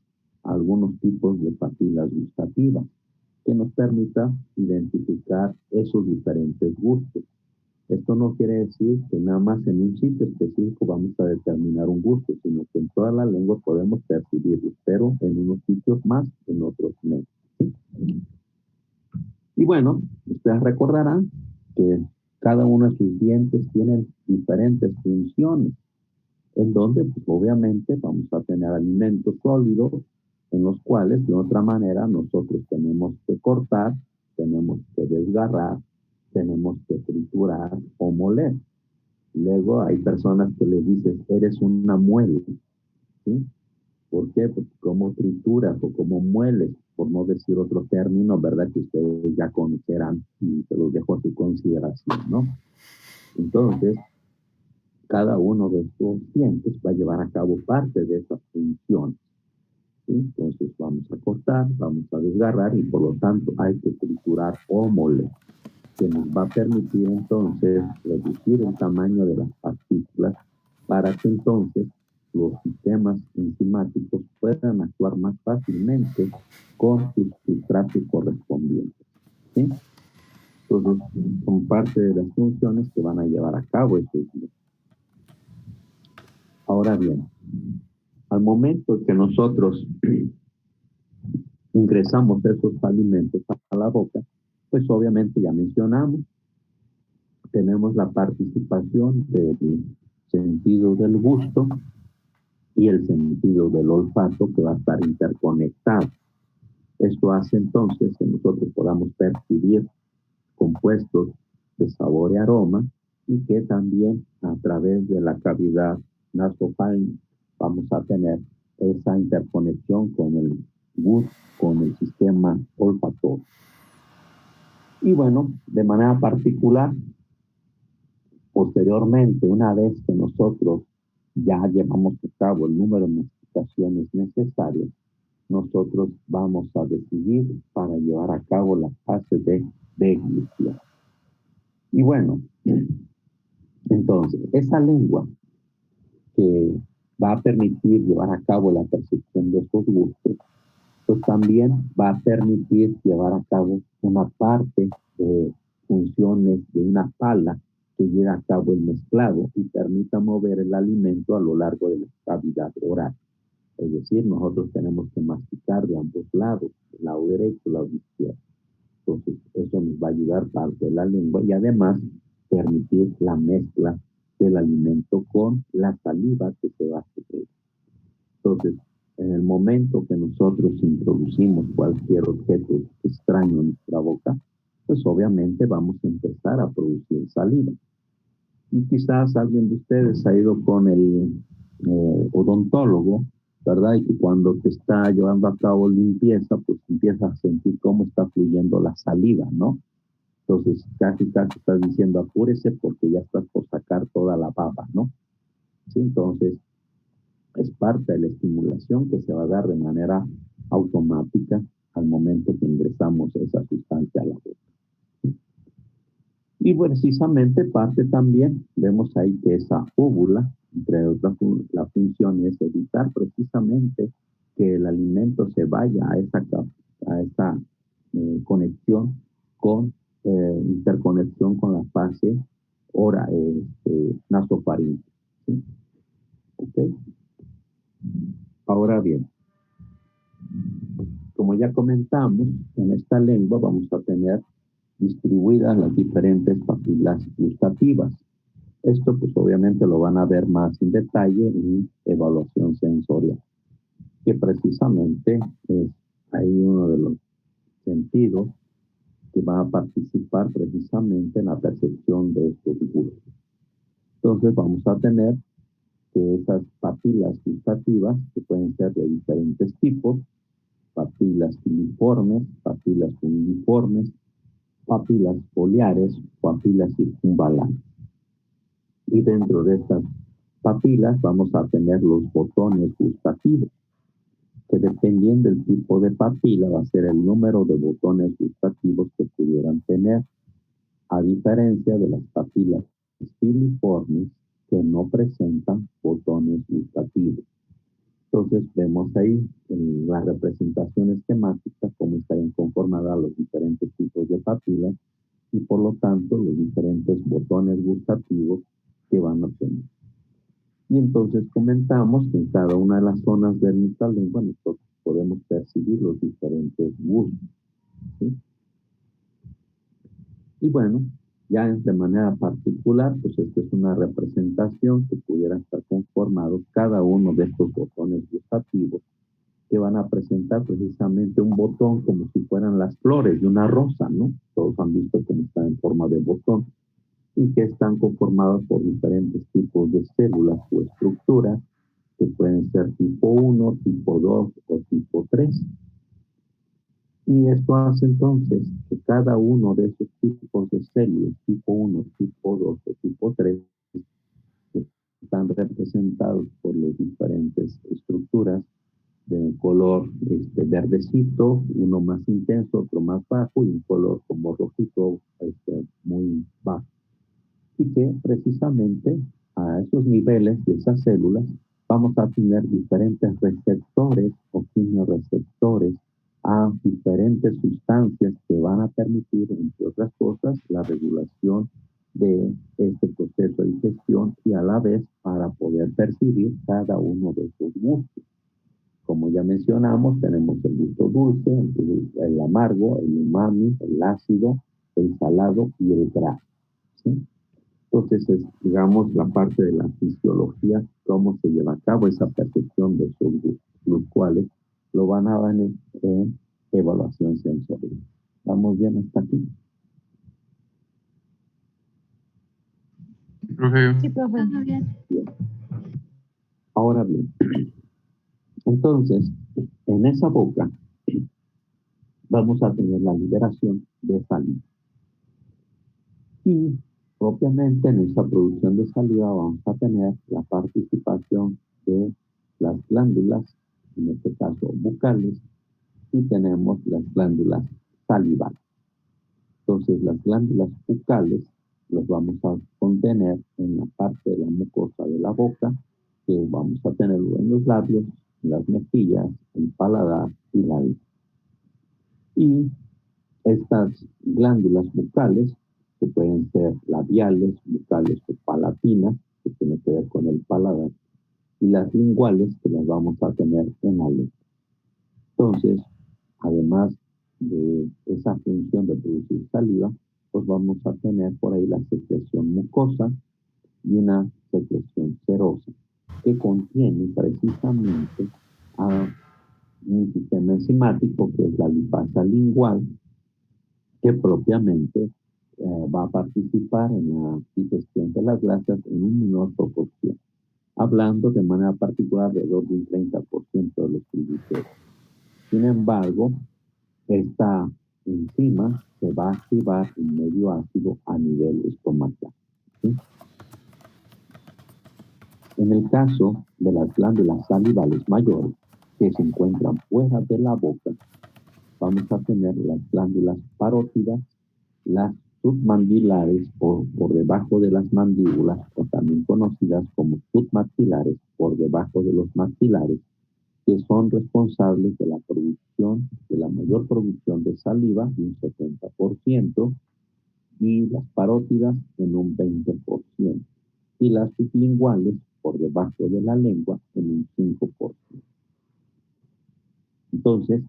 algunos tipos de papilas gustativas, que nos permita identificar esos diferentes gustos. Esto no quiere decir que nada más en un sitio específico vamos a determinar un gusto, sino que en toda la lengua podemos percibirlo, pero en unos sitios más, en otros menos. ¿Sí? Y bueno, ustedes recordarán que cada uno de sus dientes tiene diferentes funciones, en donde pues, obviamente vamos a tener alimentos sólidos, en los cuales de otra manera nosotros tenemos que cortar, tenemos que desgarrar, tenemos que triturar o moler. Luego hay personas que les dices, eres una muela, ¿sí? ¿Por qué? Pues cómo trituras o cómo mueles, por no decir otro término, ¿verdad? Que ustedes ya conocerán y se los dejo a su consideración, ¿no? Entonces, cada uno de estos dientes va a llevar a cabo parte de esa función. ¿Sí? Entonces vamos a cortar, vamos a desgarrar y por lo tanto hay que triturar o moler, que nos va a permitir entonces reducir el tamaño de las partículas para que entonces los sistemas enzimáticos puedan actuar más fácilmente con sus sustratos correspondientes. ¿Sí? Entonces son parte de las funciones que van a llevar a cabo estos dientes. Ahora bien, al momento que nosotros ingresamos esos alimentos a la boca, pues obviamente ya mencionamos, tenemos la participación del sentido del gusto y el sentido del olfato que va a estar interconectado. Esto hace entonces que nosotros podamos percibir compuestos de sabor y aroma y que también a través de la cavidad nasofaríngea vamos a tener esa interconexión con el gusto, con el sistema olfatorio. Y bueno, de manera particular, posteriormente, una vez que nosotros ya llevamos a cabo el número de masticaciones necesarias, nosotros vamos a decidir para llevar a cabo la fase de deglución. Y bueno, entonces, esa lengua que va a permitir llevar a cabo la percepción de estos gustos, pues también va a permitir llevar a cabo una parte de funciones de una pala que lleva a cabo el mezclado y permita mover el alimento a lo largo de la cavidad oral. Es decir, nosotros tenemos que masticar de ambos lados, el lado derecho y el lado izquierdo. Entonces, eso nos va a ayudar parte de la lengua y además permitir la mezcla del alimento con la saliva que se va a secretar. Entonces, en el momento que nosotros introducimos cualquier objeto extraño en nuestra boca, pues obviamente vamos a empezar a producir saliva. Y quizás alguien de ustedes ha ido con el odontólogo, ¿verdad? Y que cuando te está llevando a cabo limpieza, pues empiezas a sentir cómo está fluyendo la saliva, ¿no? Entonces, casi estás diciendo, apúrese porque ya estás por sacar toda la baba, ¿no? ¿Sí? Entonces, es parte de la estimulación que se va a dar de manera automática al momento que ingresamos esa sustancia a la boca. Y precisamente parte también, vemos ahí que esa óvula, entre otras, la función es evitar precisamente que el alimento se vaya a esa conexión con, interconexión con la fase nasofaríngea. ¿Sí? ¿Okay? Ahora bien, como ya comentamos, en esta lengua vamos a tener distribuidas las diferentes papilas gustativas. Esto pues obviamente lo van a ver más en detalle en evaluación sensorial, que precisamente es ahí uno de los sentidos que va a participar precisamente en la percepción de estos gustos. Entonces vamos a tener que esas papilas gustativas, que pueden ser de diferentes tipos, papilas filiformes, papilas uniformes, papilas foliares, papilas circunvalantes. Y dentro de estas papilas vamos a tener los botones gustativos, que dependiendo del tipo de papila va a ser el número de botones gustativos que pudieran tener, a diferencia de las papilas filiformes que no presentan botones gustativos. Entonces vemos ahí en la representación esquemática cómo estarían conformadas los diferentes tipos de papilas y por lo tanto los diferentes botones gustativos que van a tener. Y entonces comentamos que en cada una de las zonas de nuestra lengua nosotros podemos percibir los diferentes gustos, ¿sí? Y bueno, ya de manera particular, pues esta es una representación que pudiera estar conformado cada uno de estos botones gustativos que van a presentar precisamente un botón como si fueran las flores de una rosa, ¿no? Todos han visto cómo está en forma de botón y que están conformados por diferentes tipos de células o estructuras que pueden ser tipo 1, tipo 2 o tipo 3. Y esto hace entonces que cada uno de esos tipos de células, tipo 1, tipo 2 o tipo 3, que están representados por las diferentes estructuras de color verdecito, uno más intenso, otro más bajo, y un color como rojito muy bajo. Y que precisamente a esos niveles de esas células vamos a tener diferentes receptores o quimioreceptores a diferentes sustancias que van a permitir, entre otras cosas, la regulación de este proceso de digestión y a la vez para poder percibir cada uno de esos gustos. Como ya mencionamos, tenemos el gusto dulce, el amargo, el umami, el ácido, el salado y el graso, ¿sí? Entonces, es, digamos, la parte de la fisiología, cómo se lleva a cabo esa percepción de esos gustos, los cuales lo van a dar en evaluación sensorial. ¿Estamos bien hasta aquí? Profe. Sí, profe. Bien. Ahora bien, entonces, en esa boca vamos a tener la liberación de saliva. Y propiamente en esa producción de saliva vamos a tener la participación de las glándulas, en este caso bucales, y tenemos las glándulas salivales. Entonces las glándulas bucales las vamos a contener en la parte de la mucosa de la boca, que vamos a tenerlo en los labios, en las mejillas, el paladar y la lengua. Y estas glándulas bucales, que pueden ser labiales, bucales o palatinas, que tiene que ver con el paladar, y las linguales, que las vamos a tener en la lengua. Entonces, además de esa función de producir saliva, pues vamos a tener por ahí la secreción mucosa y una secreción serosa, que contiene precisamente a un sistema enzimático que es la lipasa lingual, que propiamente va a participar en la digestión de las grasas en una menor proporción, hablando de manera particular alrededor de un 30% de los triglicéridos. Sin embargo, esta enzima se va a activar en medio ácido a nivel estomacal, ¿sí? En el caso de las glándulas salivales mayores, que se encuentran fuera de la boca, vamos a tener las glándulas parótidas, las submandilares o por debajo de las mandíbulas, o también conocidas como submaxilares por debajo de los maxilares, que son responsables de la producción, de la mayor producción de saliva, de un 70%, y las parótidas en un 20%, y las sublinguales por debajo de la lengua en un 5%. Entonces,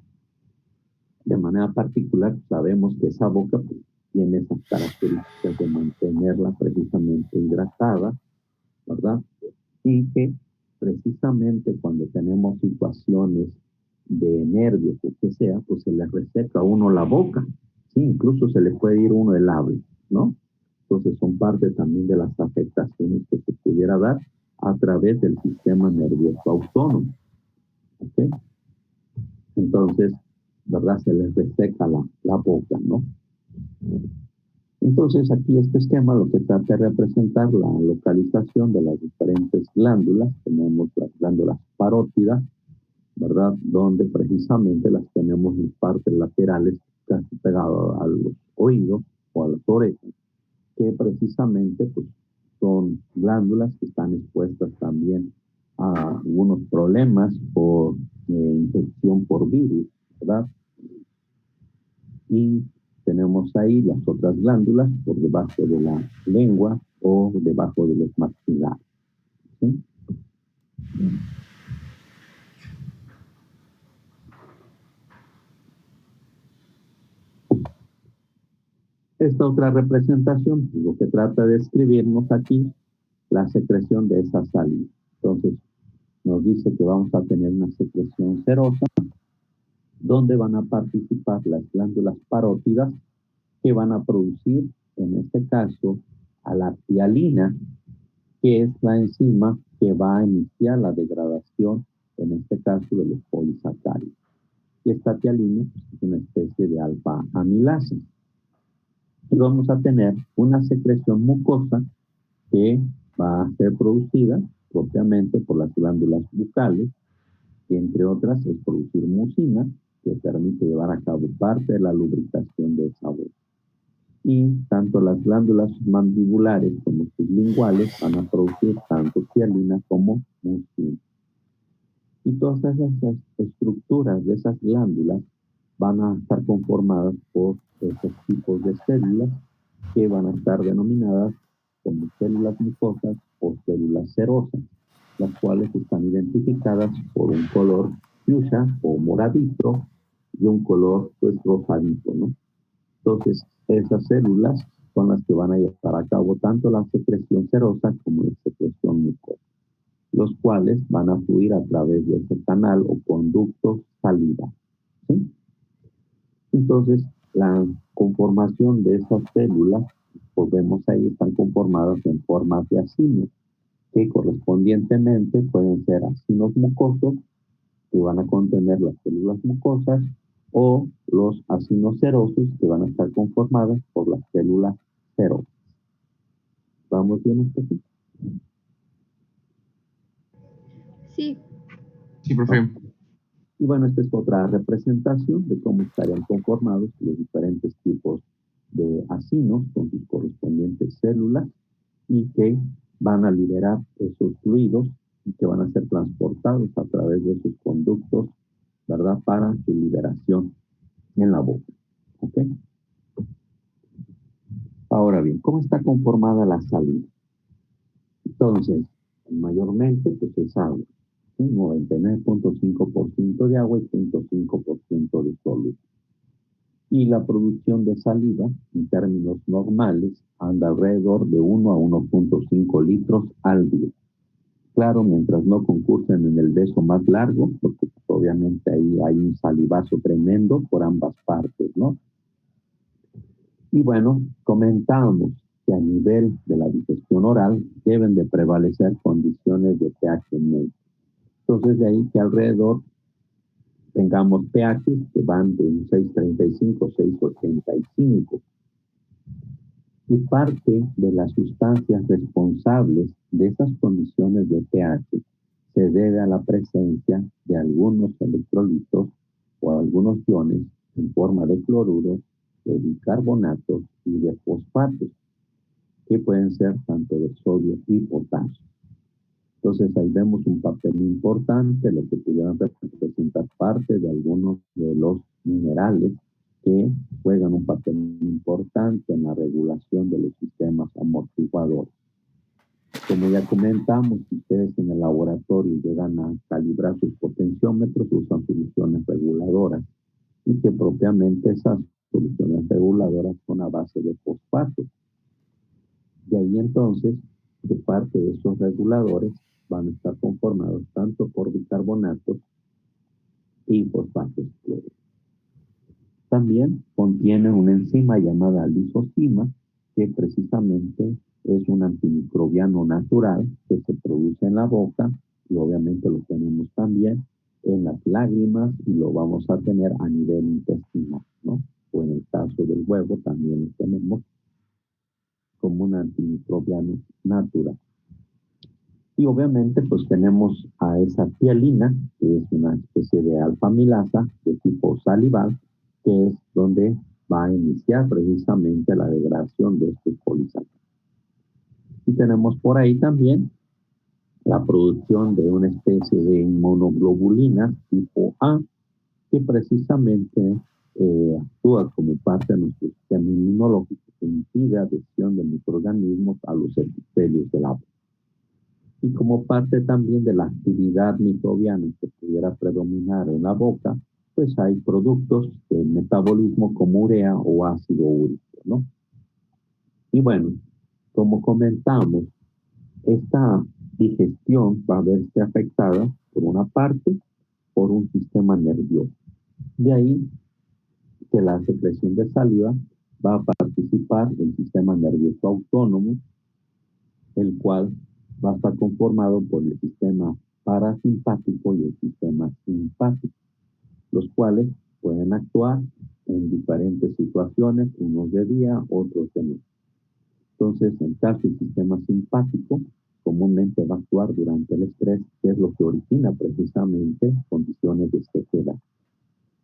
de manera particular, sabemos que esa boca pues, tiene esas características de mantenerla precisamente hidratada, ¿verdad? Y que precisamente cuando tenemos situaciones de nervios o que sea, pues se le reseca a uno la boca, ¿sí? Incluso se le puede ir uno el habla, ¿no? Entonces son parte también de las afectaciones que se pudiera dar a través del sistema nervioso autónomo, ¿ok? Entonces, ¿verdad? Se les reseca la boca, ¿no? Entonces, aquí este esquema lo que trata de representar la localización de las diferentes glándulas. Tenemos las glándulas parótidas, ¿verdad? Donde precisamente las tenemos en partes laterales, casi pegadas a los oídos o a las orejas, que precisamente pues, son glándulas que están expuestas también a algunos problemas por infección por virus, ¿verdad? Y tenemos ahí las otras glándulas por debajo de la lengua o debajo de los maxilares, ¿sí? Esta otra representación, lo que trata de escribirnos aquí, la secreción de esa saliva. Entonces, nos dice que vamos a tener una secreción serosa, donde van a participar las glándulas parótidas, que van a producir, en este caso, a la tialina, que es la enzima que va a iniciar la degradación, en este caso, de los polisacáridos. Y esta tialina pues, es una especie de alfa-amilasa. Y vamos a tener una secreción mucosa que va a ser producida propiamente por las glándulas bucales, que entre otras es producir mucina, que permite llevar a cabo parte de la lubricación de esa boca. Y tanto las glándulas mandibulares como sublinguales van a producir tanto tialina como mucina. Y todas esas estructuras de esas glándulas van a estar conformadas por esos tipos de células que van a estar denominadas como células mucosas o células serosas, las cuales están identificadas por un color fucsia o moradito y un color pues rosadito, ¿no? Entonces, esas células son las que van a llevar a cabo tanto la secreción serosa como la secreción mucosa, los cuales van a fluir a través de ese canal o conducto saliva, ¿sí? Entonces, la conformación de esas células, pues vemos ahí, están conformadas en formas de acinos, que correspondientemente pueden ser acinos mucosos, que van a contener las células mucosas, o los acinos serosos, que van a estar conformadas por las células serosas. ¿Vamos bien hasta aquí? Sí. Sí, profe. Y bueno, esta es otra representación de cómo estarían conformados los diferentes tipos de acinos con sus correspondientes células y que van a liberar esos fluidos y que van a ser transportados a través de sus conductos, ¿verdad? Para su liberación en la boca. ¿Ok? Ahora bien, ¿cómo está conformada la saliva? Entonces, mayormente, pues es agua. ¿Sí? 99.5% de agua y 0.5% de sólido. Y la producción de saliva, en términos normales, anda alrededor de 1 a 1.5 litros al día. Claro, mientras no concursen en el beso más largo, porque pues, obviamente ahí hay un salivazo tremendo por ambas partes, ¿no? Y bueno, comentábamos que a nivel de la digestión oral deben de prevalecer condiciones de pH medio. Entonces, de ahí que alrededor tengamos pH que van de un 6.35 a 6.85. Y parte de las sustancias responsables de esas condiciones de pH se debe a la presencia de algunos electrolitos o algunos iones en forma de cloruro, de bicarbonatos y de fosfatos, que pueden ser tanto de sodio y potasio. Entonces ahí vemos un papel importante, lo que pudieran representar parte de algunos de los minerales que juegan un papel importante en la regulación de los sistemas amortiguadores. Como ya comentamos, si ustedes en el laboratorio llegan a calibrar sus potenciómetros, usan soluciones reguladoras y que propiamente esas soluciones reguladoras son a base de fosfatos. De ahí entonces, que parte de esos reguladores van a estar conformados tanto por bicarbonatos y fosfatos cloruro. También contiene una enzima llamada lisozima, que precisamente es un antimicrobiano natural que se produce en la boca y obviamente lo tenemos también en las lágrimas y lo vamos a tener a nivel intestinal, ¿no? O en el caso del huevo también lo tenemos como un antimicrobiano natural. Y obviamente pues tenemos a esa tialina, que es una especie de alfa-amilasa de tipo salival, que es donde va a iniciar precisamente la degradación de estos polisacáridos. Y tenemos por ahí también la producción de una especie de inmunoglobulina tipo A, que precisamente actúa como parte de nuestro sistema inmunológico que impide adhesión de microorganismos a los epitelios del agua. Y como parte también de la actividad microbiana que pudiera predominar en la boca, pues hay productos de metabolismo como urea o ácido úrico, ¿no? Y bueno, como comentamos, esta digestión va a verse afectada, por una parte, por un sistema nervioso. De ahí que la secreción de saliva va a participar del sistema nervioso autónomo, el cual va a estar conformado por el sistema parasimpático y el sistema simpático, los cuales pueden actuar en diferentes situaciones, unos de día, otros de noche. Entonces, en caso del sistema simpático, comúnmente va a actuar durante el estrés, que es lo que origina precisamente condiciones de sequedad.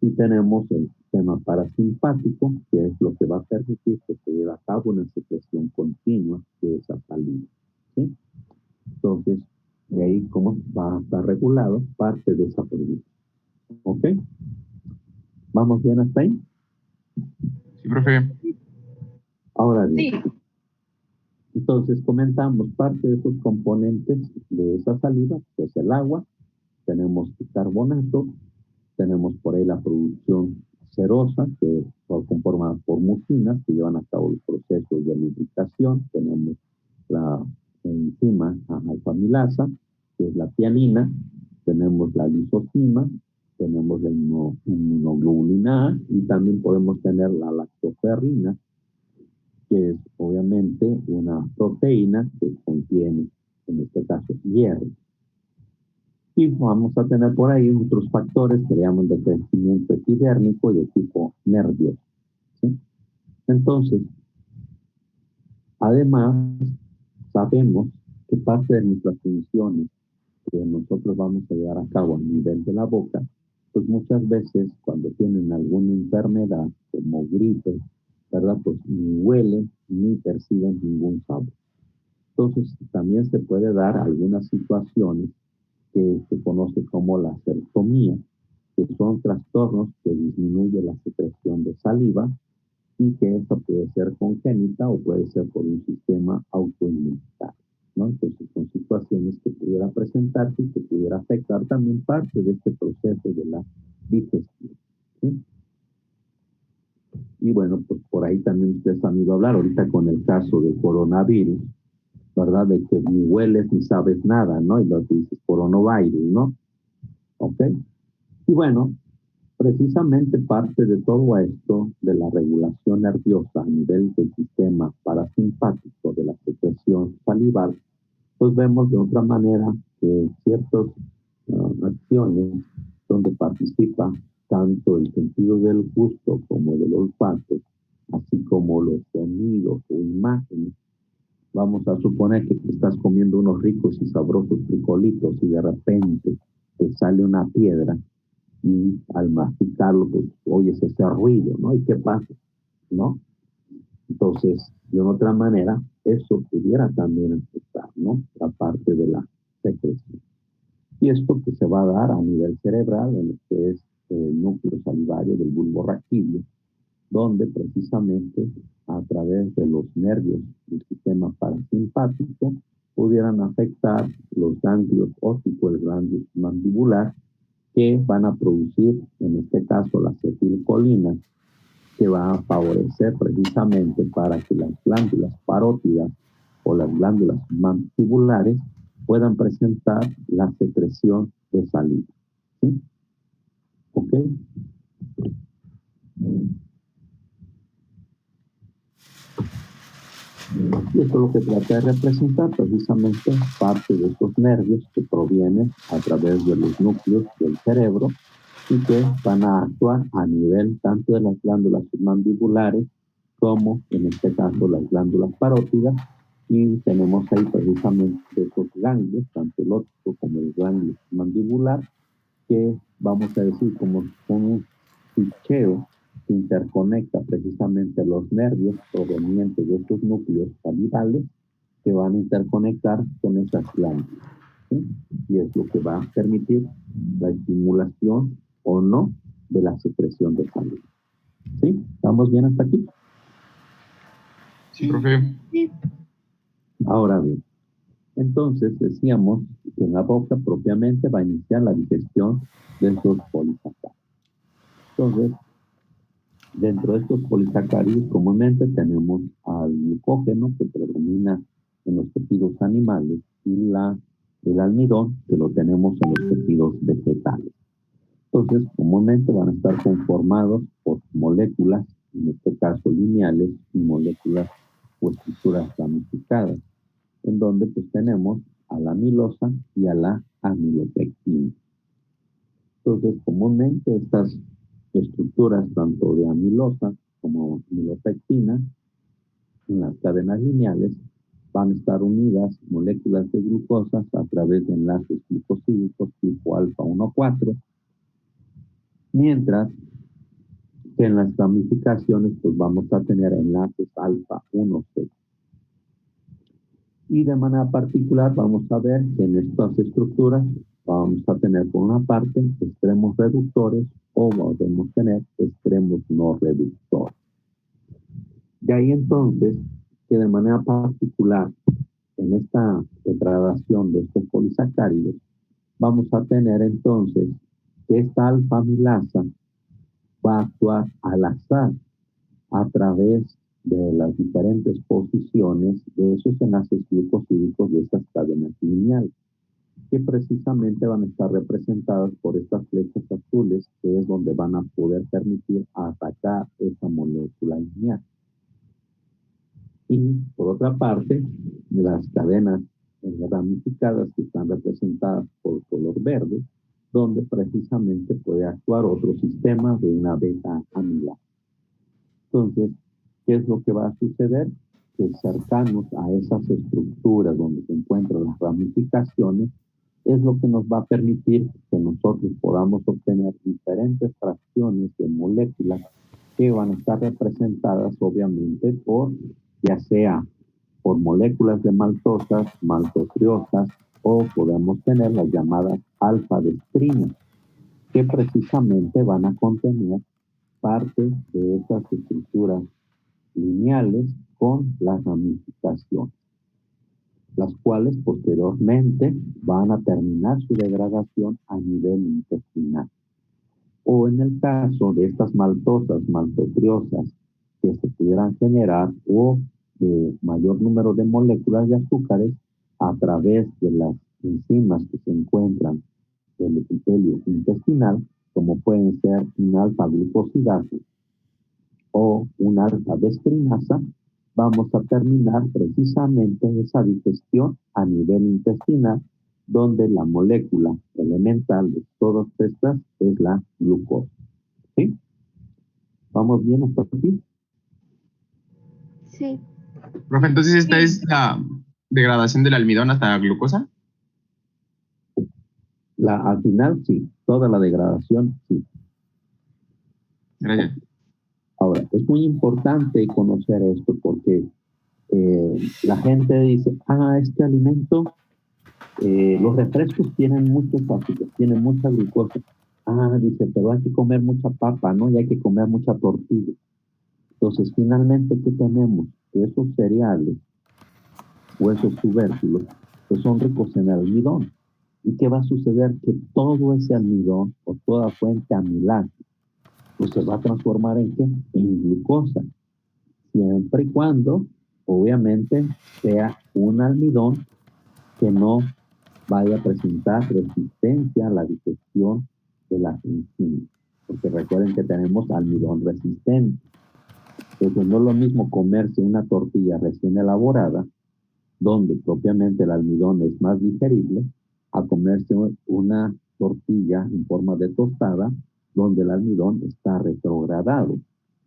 Y tenemos el sistema parasimpático, que es lo que va a permitir que se lleve a cabo una secreción continua de esa saliva, ¿sí? Entonces, de ahí cómo va a estar regulado parte de esa producción. ¿Ok? ¿Vamos bien hasta ahí? Sí, profe. Ahora bien, Sí. entonces comentamos parte de esos componentes de esa saliva, que es el agua, tenemos carbonato, tenemos por ahí la producción serosa, que está conformada por mucinas, que llevan a cabo los procesos de lubricación, tenemos la enzima alfa-amilasa, que es la tianina, tenemos la lisocima, tenemos la inmunoglobulina A, y también podemos tener la lactoferrina, que es obviamente una proteína que contiene, en este caso, hierro. Y vamos a tener por ahí otros factores que le llaman de crecimiento epidérmico y de tipo nervioso, ¿sí? Entonces, además, sabemos que parte de nuestras funciones que nosotros vamos a llevar a cabo a nivel de la boca, pues muchas veces cuando tienen alguna enfermedad como gripe, ¿verdad? Pues ni huelen ni perciben ningún sabor. Entonces, también se puede dar algunas situaciones que se conoce como la cerctomía, que son trastornos que disminuyen la secreción de saliva y que esta puede ser congénita o puede ser por un sistema autoinmunitario, ¿no? Entonces son situaciones que pudiera presentarse y que pudiera afectar también parte de este proceso de la digestión, ¿sí? Y bueno, pues por ahí también ustedes han ido a hablar ahorita con el caso del coronavirus, ¿verdad? De que ni hueles ni sabes nada, ¿no? Y lo que dices coronavirus, ¿no? ¿Ok? Y bueno, precisamente parte de todo esto, de la regulación nerviosa a nivel del sistema parasimpático de la secreción salival, pues vemos de otra manera que ciertas acciones donde participa tanto el sentido del gusto como del olfato, así como los sonidos o imágenes. Vamos a suponer que te estás comiendo unos ricos y sabrosos frijolitos y de repente te sale una piedra y al masticarlo, pues oyes ese ruido, ¿no? ¿Y qué pasa? ¿No? Entonces, de otra manera, eso pudiera también afectar, ¿no? La parte de la secreción. Y esto que se va a dar a nivel cerebral, en lo que es el núcleo salivario del bulbo raquídeo, donde precisamente a través de los nervios del sistema parasimpático pudieran afectar los ganglios ópticos, el ganglio mandibular, que van a producir, en este caso, la acetilcolina, que va a favorecer precisamente para que las glándulas parótidas o las glándulas mandibulares puedan presentar la secreción de saliva, ¿sí? ¿Ok? Y esto es lo que trata de representar precisamente parte de estos nervios que provienen a través de los núcleos del cerebro y que van a actuar a nivel tanto de las glándulas mandibulares como en este caso las glándulas parótidas, y tenemos ahí precisamente esos ganglios, tanto el óptico como el ganglio mandibular, que vamos a decir como son un ficheo que interconecta precisamente los nervios provenientes de estos núcleos salivales que van a interconectar con esas glándulas, ¿sí? Y es lo que va a permitir la estimulación o no de la secreción de sangre. ¿Sí? ¿Estamos bien hasta aquí? Sí, profe. Sí. Ahora bien, entonces decíamos que en la boca propiamente va a iniciar la digestión de estos polisacáridos. Entonces, dentro de estos polisacáridos comúnmente tenemos al glucógeno que predomina en los tejidos animales y el almidón que lo tenemos en los tejidos vegetales. Entonces, comúnmente van a estar conformados por moléculas, en este caso lineales, y moléculas o estructuras ramificadas, en donde pues tenemos a la amilosa y a la amilopectina. Entonces, comúnmente estas estructuras, tanto de amilosa como amilopectina, en las cadenas lineales, van a estar unidas moléculas de glucosas a través de enlaces glucosídicos tipo alfa 1,4, mientras que en las ramificaciones pues vamos a tener enlaces alfa 1,6. Y de manera particular vamos a ver que en estas estructuras vamos a tener por una parte extremos reductores o podemos tener extremos no reductores. De ahí entonces que de manera particular en esta degradación de estos polisacáridos vamos a tener entonces que esta alfa-amilasa va a actuar al azar a través de las diferentes posiciones de esos enlaces glucosídicos de estas cadenas lineales, que precisamente van a estar representadas por estas flechas azules, que es donde van a poder permitir atacar esa molécula lineal. Y por otra parte, las cadenas ramificadas que están representadas por color verde, donde precisamente puede actuar otro sistema de una beta amilasa. Entonces, ¿qué es lo que va a suceder? Que cercanos a esas estructuras donde se encuentran las ramificaciones, es lo que nos va a permitir que nosotros podamos obtener diferentes fracciones de moléculas que van a estar representadas obviamente por, ya sea por moléculas de maltosas, maltotriosas, o podemos tener las llamadas alfa-destrinas, que precisamente van a contener parte de esas estructuras lineales con las ramificaciones, las cuales posteriormente van a terminar su degradación a nivel intestinal. O en el caso de estas maltosas, maltotriosas, que se pudieran generar o de mayor número de moléculas de azúcares a través de las enzimas que se encuentran en el epitelio intestinal, como pueden ser una alfa-glucosidasa o una alfa-destrinasa, vamos a terminar precisamente esa digestión a nivel intestinal, donde la molécula elemental de todas estas es la glucosa. ¿Sí? ¿Vamos bien hasta aquí? Sí. Profe, entonces esta es la degradación del almidón hasta la glucosa. Al final, sí. Toda la degradación, sí. Gracias. Ahora, es muy importante conocer esto porque la gente dice, este alimento, los refrescos tienen muchos ácidos, tienen mucha glucosa. Dice, pero hay que comer mucha papa, ¿no? Y hay que comer mucha tortilla. Entonces, finalmente, ¿qué tenemos? Que esos cereales o esos tubérculos pues son ricos en almidón. ¿Y qué va a suceder? Que todo ese almidón o toda fuente amilácea pues se va a transformar ¿en qué? En glucosa. Siempre y cuando, obviamente, sea un almidón que no vaya a presentar resistencia a la digestión de las enzimas. Porque recuerden que tenemos almidón resistente. Entonces no es lo mismo comerse una tortilla recién elaborada, donde propiamente el almidón es más digerible, a comerse una tortilla en forma de tostada, donde el almidón está retrogradado.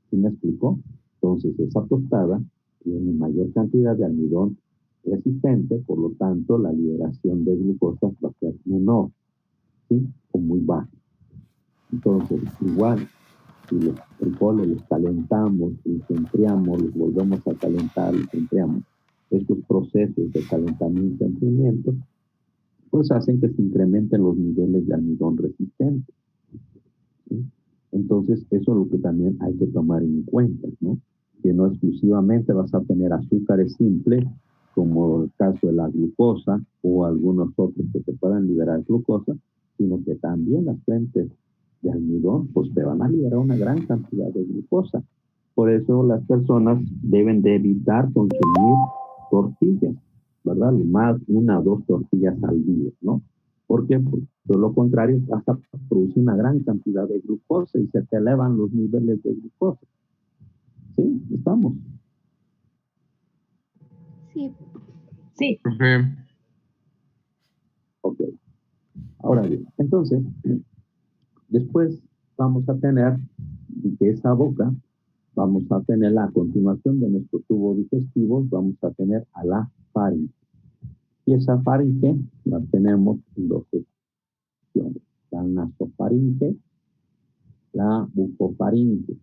¿Sí me explicó? Entonces, esa tostada tiene mayor cantidad de almidón resistente, por lo tanto, la liberación de glucosa va a ser menor, ¿sí? O muy baja. Entonces, igual, si los frijoles los calentamos, los enfriamos, los volvemos a calentar, los enfriamos, estos procesos de calentamiento y enfriamiento, pues hacen que se incrementen los niveles de almidón resistente, ¿sí? Entonces, eso es lo que también hay que tomar en cuenta, ¿no? Que no exclusivamente vas a tener azúcares simples, como el caso de la glucosa o algunos otros que te puedan liberar glucosa, sino que también las fuentes de almidón, pues te van a liberar una gran cantidad de glucosa. Por eso las personas deben de evitar consumir tortillas, ¿verdad? Más 1 o 2 tortillas al día, ¿no? ¿Por qué? Porque de lo contrario vas a producir una gran cantidad de glucosa y se te elevan los niveles de glucosa. ¿Sí? ¿Estamos? Sí. Sí. Profe, Ok. Ahora bien, entonces, después vamos a tener de esa boca, vamos a tener la continuación de nuestro tubo digestivo, vamos a tener a la faringe. Y esa faringe la tenemos en 2 secciones, la nasofaringe, la bucofaringe.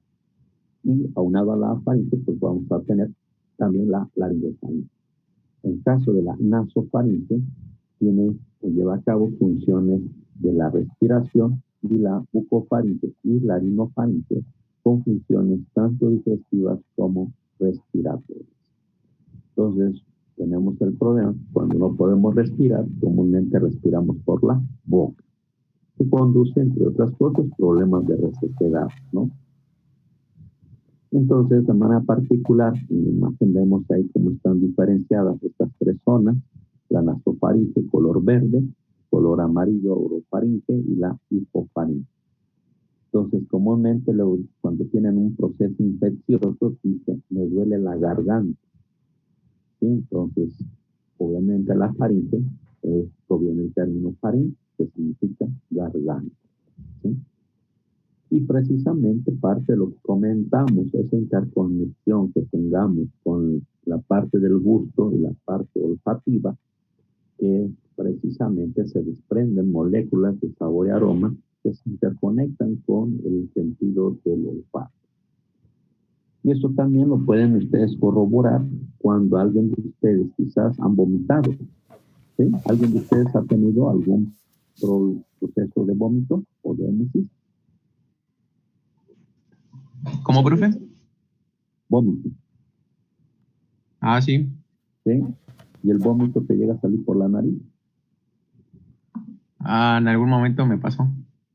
Y aunado a la faringe, pues vamos a tener también la laringofaringe. En caso de la nasofaringe, tiene o lleva a cabo funciones de la respiración, y la bucofaringe y la rinofaringe con funciones tanto digestivas como respiratorias. Entonces, tenemos el problema, cuando no podemos respirar, comúnmente respiramos por la boca, que conduce, entre otras cosas, problemas de resequedad, ¿no? Entonces, de manera particular, en la imagen vemos ahí cómo están diferenciadas estas 3 zonas, la nasofaringe color verde, color amarillo orofaringe y la hipofaringe. Entonces, comúnmente cuando tienen un proceso infeccioso, dicen, me duele la garganta, ¿sí? Entonces, obviamente la faringe proviene del término faringe, que significa garganta, ¿sí? Y precisamente parte de lo que comentamos, esa interconexión que tengamos con la parte del gusto y la parte olfativa, que precisamente se desprenden moléculas de sabor y aroma que se interconectan con el sentido del olfato. Y eso también lo pueden ustedes corroborar cuando alguien de ustedes quizás han vomitado, ¿sí? ¿Alguien de ustedes ha tenido algún proceso de vómito o de émesis? ¿cómo, profe? Vómito, Ah, sí. ¿sí? Y el vómito te llega a salir por la nariz, Ah, en algún momento me pasó.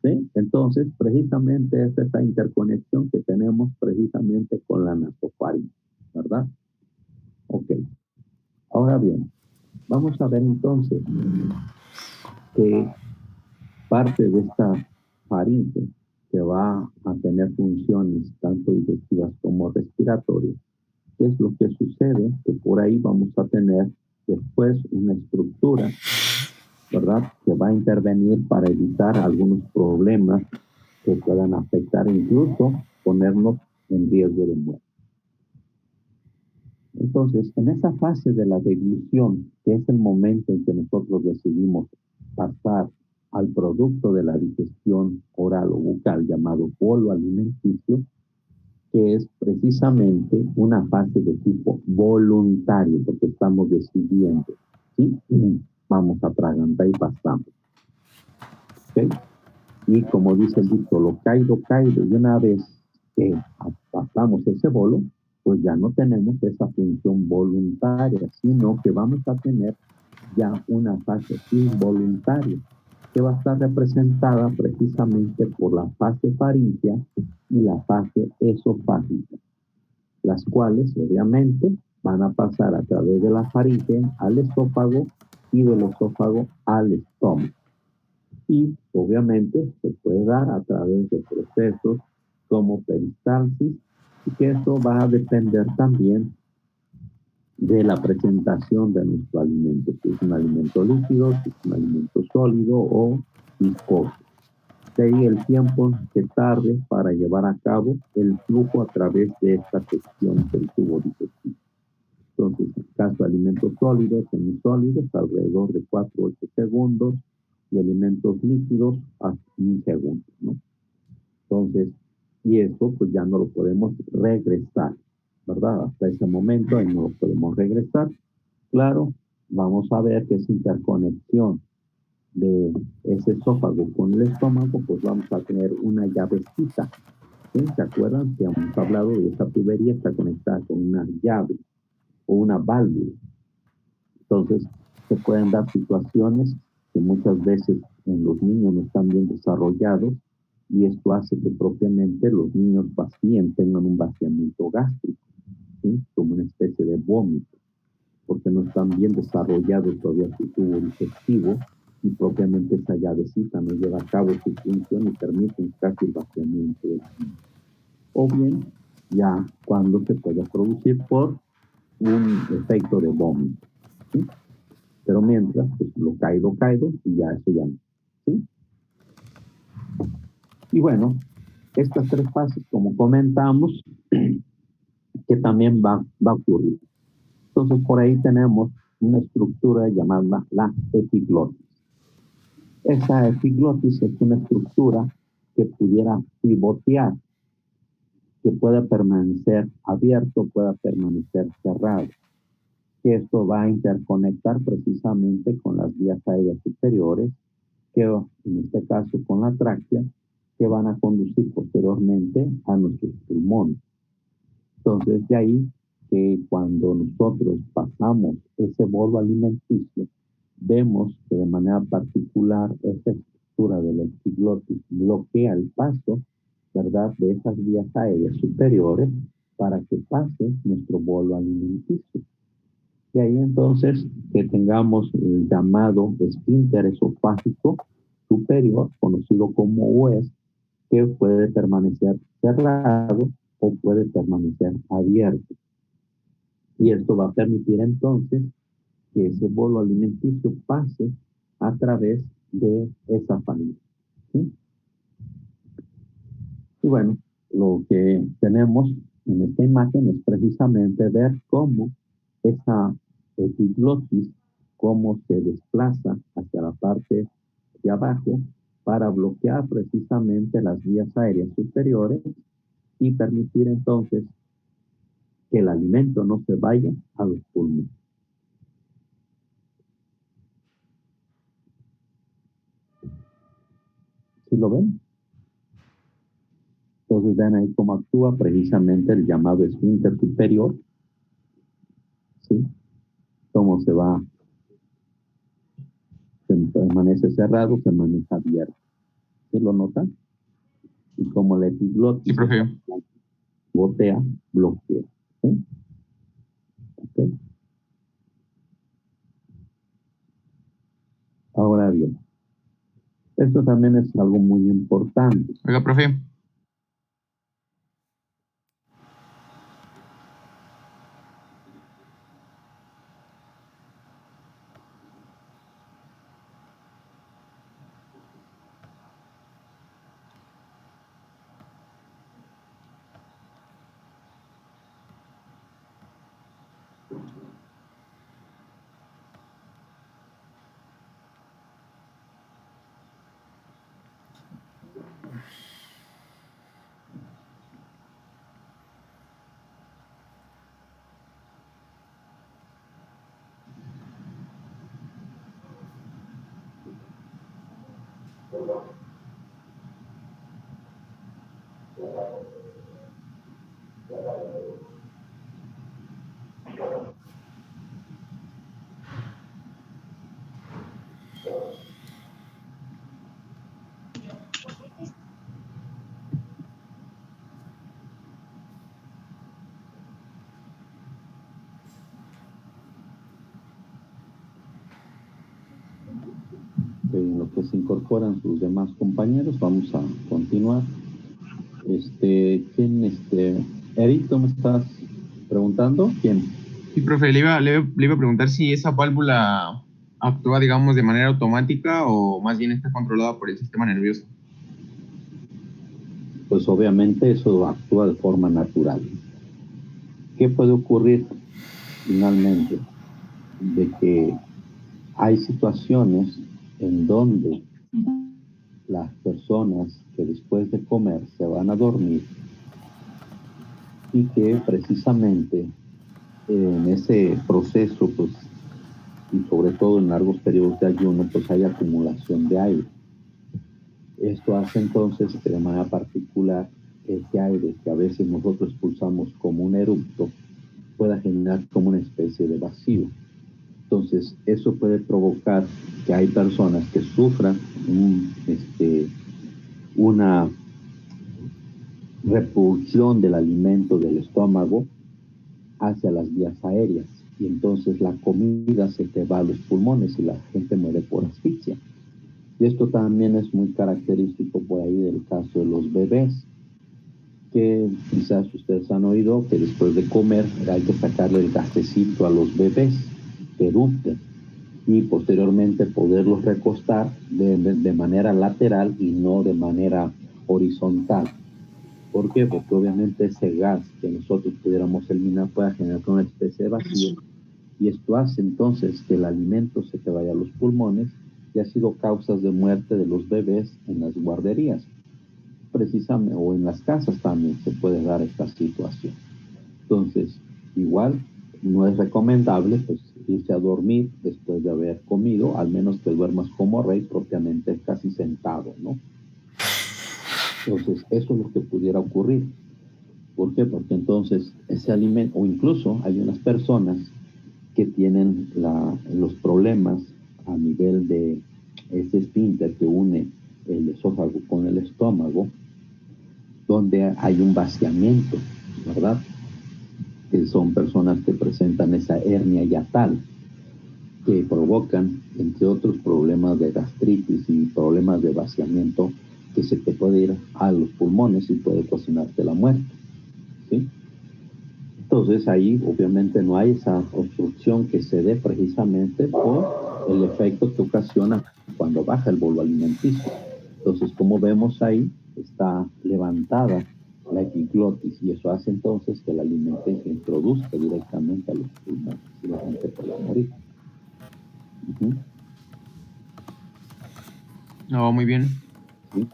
¿sí? Entonces, precisamente es esa interconexión que tenemos precisamente con la nasofaringe, ¿verdad? Ok. Ahora bien, vamos a ver entonces que parte de esta faringe que va a tener funciones tanto digestivas como respiratorias, ¿qué es lo que sucede? Que por ahí vamos a tener después una estructura, ¿verdad?, que va a intervenir para evitar algunos problemas que puedan afectar, incluso ponernos en riesgo de muerte. Entonces, en esa fase de la deglución, que es el momento en que nosotros decidimos pasar al producto de la digestión oral o bucal llamado bolo alimenticio, que es precisamente una fase de tipo voluntario, porque estamos decidiendo, ¿sí? Vamos a atragantar y pasamos. ¿Okay? Y como dice el dicho, lo caído, caído, y una vez que pasamos ese bolo, pues ya no tenemos esa función voluntaria, sino que vamos a tener ya una fase involuntaria, que va a estar representada precisamente por la fase faríngea y la fase esofágica, las cuales obviamente van a pasar a través de la faringe al esófago y del esófago al estómago. Y obviamente se puede dar a través de procesos como peristalsis, y que eso va a depender también de la presentación de nuestro alimento, si es un alimento líquido, si es un alimento sólido o viscoso. De ahí el tiempo que tarde para llevar a cabo el flujo a través de esta sección del tubo digestivo. Entonces, en caso de alimentos sólidos, semisólidos, alrededor de 4 o 8 segundos, y alimentos líquidos hasta 1 segundo, ¿no? Entonces, y eso pues ya no lo podemos regresar, ¿verdad? Hasta ese momento ahí no lo podemos regresar. Claro, vamos a ver que esa interconexión de ese esófago con el estómago, pues vamos a tener una llavecita. ¿Sí? ¿Se acuerdan que hemos hablado de esta tubería? Está conectada con una llave o una válvula. Entonces, se pueden dar situaciones que muchas veces en los niños no están bien desarrollados, y esto hace que propiamente los niños vacíen, tengan un vaciamiento gástrico, ¿sí? Como una especie de vómito, porque no están bien desarrollados todavía su tubo digestivo, y propiamente esa llavecita no lleva a cabo su función y permite un casi vaciamiento del niño. O bien, ya cuando se puede producir por un efecto de vómito, ¿sí? Pero mientras, pues lo caído, y ya eso ya no, ¿sí? Y bueno, estas 3 fases, como comentamos, que también va a ocurrir. Entonces, por ahí tenemos una estructura llamada la epiglotis. Esa epiglotis es una estructura que pudiera pivotear, que pueda permanecer abierto, pueda permanecer cerrado, que esto va a interconectar precisamente con las vías aéreas superiores, que en este caso con la tráquea, que van a conducir posteriormente a nuestros pulmones. Entonces, de ahí que cuando nosotros pasamos ese bolo alimenticio, vemos que de manera particular esta estructura de la epiglotis bloquea el paso, ¿verdad?, de esas vías aéreas superiores para que pase nuestro bolo alimenticio. De ahí entonces que tengamos el llamado esfínter esofágico superior, conocido como UES, que puede permanecer cerrado o puede permanecer abierto. Y esto va a permitir entonces que ese bolo alimenticio pase a través de esa familia, ¿sí? Y bueno, lo que tenemos en esta imagen es precisamente ver cómo esa epiglotis, cómo se desplaza hacia la parte de abajo para bloquear precisamente las vías aéreas superiores y permitir entonces que el alimento no se vaya a los pulmones. ¿Sí lo ven? Entonces ven ahí cómo actúa precisamente el llamado esfínter superior, ¿sí? Cómo se va, se permanece cerrado, permanece abierto. ¿Sí lo notan? Y como la epiglotis, sí, profe, botea, bloquea, ¿sí? Okay. Ahora bien, esto también es algo muy importante. Oiga, profe. En lo que se incorporan sus demás compañeros, vamos a continuar. ¿Quién, Erito, me estás preguntando? ¿Quién? Sí, profe, le iba a preguntar si esa válvula actúa, digamos, de manera automática o más bien está controlada por el sistema nervioso. pues obviamente eso actúa de forma natural. ¿Qué puede ocurrir finalmente? De que hay situaciones en donde las personas que después de comer se van a dormir y que precisamente en ese proceso, pues, y sobre todo en largos periodos de ayuno, pues hay acumulación de aire. Esto hace entonces que de manera particular ese aire que a veces nosotros expulsamos como un eructo pueda generar como una especie de vacío. Entonces eso puede provocar que hay personas que sufran una repulsión del alimento del estómago hacia las vías aéreas y entonces la comida se te va a los pulmones y la gente muere por asfixia. Y esto también es muy característico por ahí del caso de los bebés, que quizás ustedes han oído que después de comer hay que sacarle el gasecito a los bebés que erupten y posteriormente poderlos recostar de manera lateral y no de manera horizontal. ¿Por qué? Porque obviamente ese gas que nosotros pudiéramos eliminar puede generar una especie de vacío y esto hace entonces que el alimento se te vaya a los pulmones y ha sido causas de muerte de los bebés en las guarderías, precisamente, o en las casas también se puede dar esta situación. Entonces, igual no es recomendable pues irse a dormir después de haber comido, al menos que duermas como rey, propiamente casi sentado, ¿no? Entonces, eso es lo que pudiera ocurrir. ¿Por qué? Porque entonces ese alimento, o incluso hay unas personas que tienen los problemas a nivel de ese esfínter que une el esófago con el estómago, donde hay un vaciamiento, ¿verdad? Que son personas que presentan esa hernia hiatal, que provocan, entre otros problemas de gastritis y problemas de vaciamiento, que se te puede ir a los pulmones y puede ocasionarte la muerte, ¿sí? Entonces ahí obviamente no hay esa obstrucción que se dé precisamente por el efecto que ocasiona cuando baja el bolo alimenticio. Entonces, como vemos ahí, está levantada la epiglotis y eso hace entonces que el alimento se introduzca directamente a los pulmones y la gente pueda morir. No, muy bien. ¿Sí?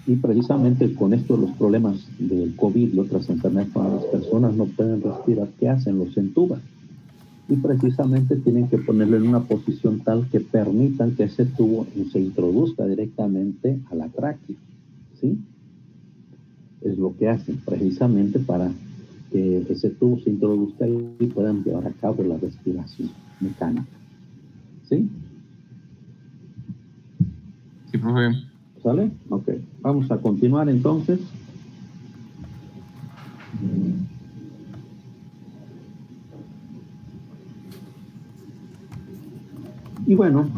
Y precisamente con esto los problemas del COVID y otras enfermedades, cuando las personas no pueden respirar, ¿qué hacen? Los entuban. Y precisamente tienen que ponerlo en una posición tal que permitan que ese tubo se introduzca directamente a la tráquea, ¿sí? Es lo que hacen precisamente para que ese tubo se introduzca y puedan llevar a cabo la respiración mecánica, ¿sí? Sí, profe. ¿Sale? Ok. Vamos a continuar entonces. Y bueno,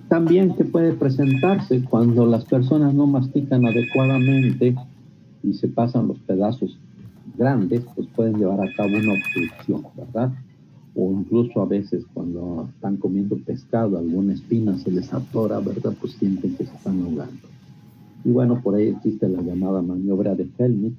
también que puede presentarse cuando las personas no mastican adecuadamente y se pasan los pedazos grandes, pues pueden llevar a cabo una obstrucción, ¿verdad? O incluso a veces cuando están comiendo pescado, alguna espina se les atora, ¿verdad? Pues sienten que se están ahogando. Y bueno, por ahí existe la llamada maniobra de Helmich,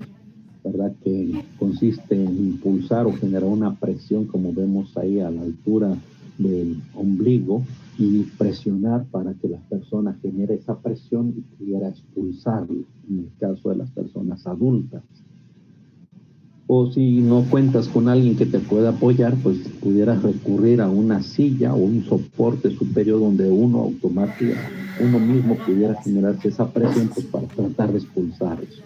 ¿verdad? Que consiste en impulsar o generar una presión, como vemos ahí a la altura del ombligo, y presionar para que la persona genere esa presión y pudiera expulsarlo, en el caso de las personas adultas. O si no cuentas con alguien que te pueda apoyar, pues pudieras recurrir a una silla o un soporte superior donde uno mismo pudiera generarse esa presión pues, para tratar de expulsar eso.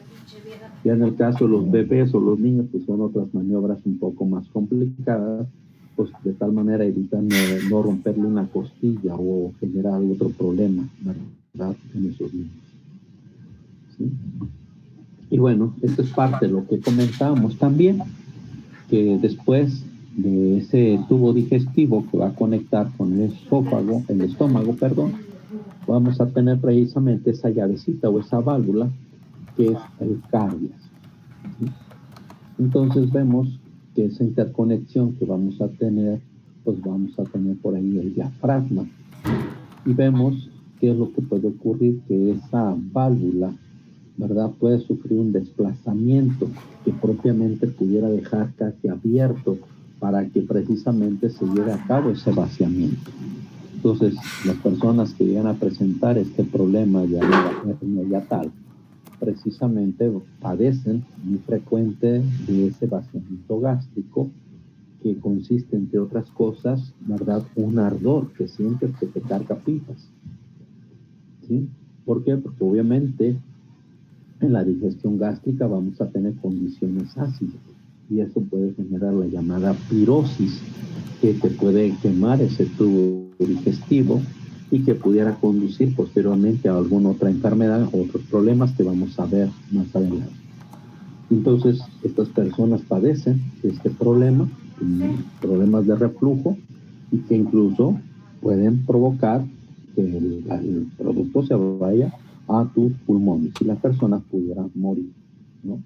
Ya en el caso de los bebés o los niños, pues son otras maniobras un poco más complicadas, pues de tal manera evitar no romperle una costilla o generar otro problema, ¿verdad? En esos niños. ¿Sí? Y bueno, esto es parte de lo que comentábamos también, que después de ese tubo digestivo que va a conectar con el estómago, vamos a tener precisamente esa llavecita o esa válvula que es el cardias. ¿Sí? Entonces vemos que esa interconexión que vamos a tener, pues vamos a tener por ahí el diafragma. Y vemos qué es lo que puede ocurrir, que esa válvula ¿verdad? Puede sufrir un desplazamiento que propiamente pudiera dejar casi abierto para que precisamente se lleve a cabo ese vaciamiento. Entonces, las personas que llegan a presentar este problema de hernia yatal, precisamente padecen muy frecuente de ese vaciamiento gástrico, que consiste, entre otras cosas, ¿verdad?, un ardor que sientes que te carga pipas. ¿Sí? ¿Por qué? Porque obviamente en la digestión gástrica vamos a tener condiciones ácidas y eso puede generar la llamada pirosis, que te puede quemar ese tubo digestivo y que pudiera conducir posteriormente a alguna otra enfermedad o otros problemas que vamos a ver más adelante. Entonces, estas personas padecen este problema, problemas de reflujo, y que incluso pueden provocar que el producto se vaya a tus pulmones y las personas pudieran morir, ¿no?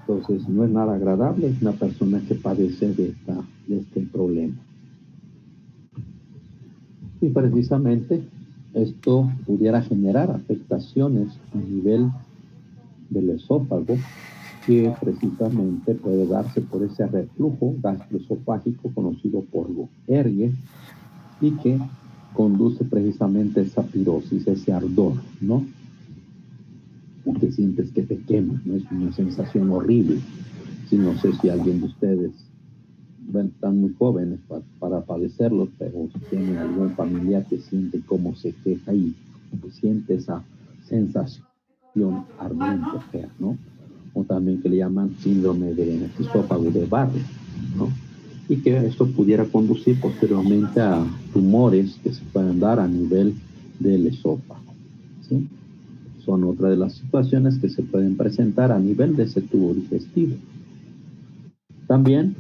Entonces, no es nada agradable una persona que padece de este problema. Y precisamente esto pudiera generar afectaciones a nivel del esófago, que precisamente puede darse por ese reflujo gastroesofágico conocido por ERGE, y que conduce precisamente a esa pirosis, ese ardor, ¿no? Que sientes que te quema, ¿no? Es una sensación horrible. Sí, no sé si alguien de ustedes, bueno, están muy jóvenes para padecerlos, pero si tienen algún familiar que siente cómo se queja y que siente esa sensación ardiente, fea, ¿no? O también que le llaman síndrome de esófago de Barrett, ¿no? Y que esto pudiera conducir posteriormente a tumores que se pueden dar a nivel del esófago, ¿sí? Son otra de las situaciones que se pueden presentar a nivel de ese tubo digestivo. También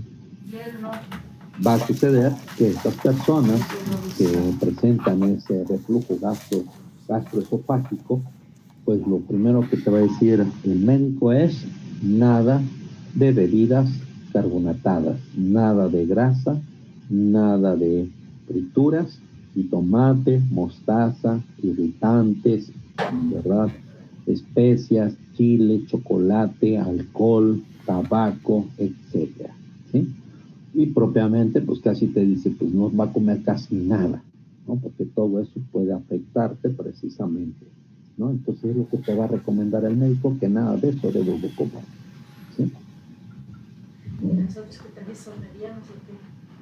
va a suceder que estas personas que presentan ese reflujo gastroesofágico, pues lo primero que te va a decir el médico es nada de bebidas carbonatadas, nada de grasa, nada de frituras, y tomate, mostaza, irritantes, ¿verdad?, especias, chile, chocolate, alcohol, tabaco, etcétera, ¿sí? Y propiamente, pues casi te dice, pues no va a comer casi nada, ¿no? Porque todo eso puede afectarte precisamente, ¿no? Entonces es lo que te va a recomendar el médico, que nada de eso debes de comer, ¿sí?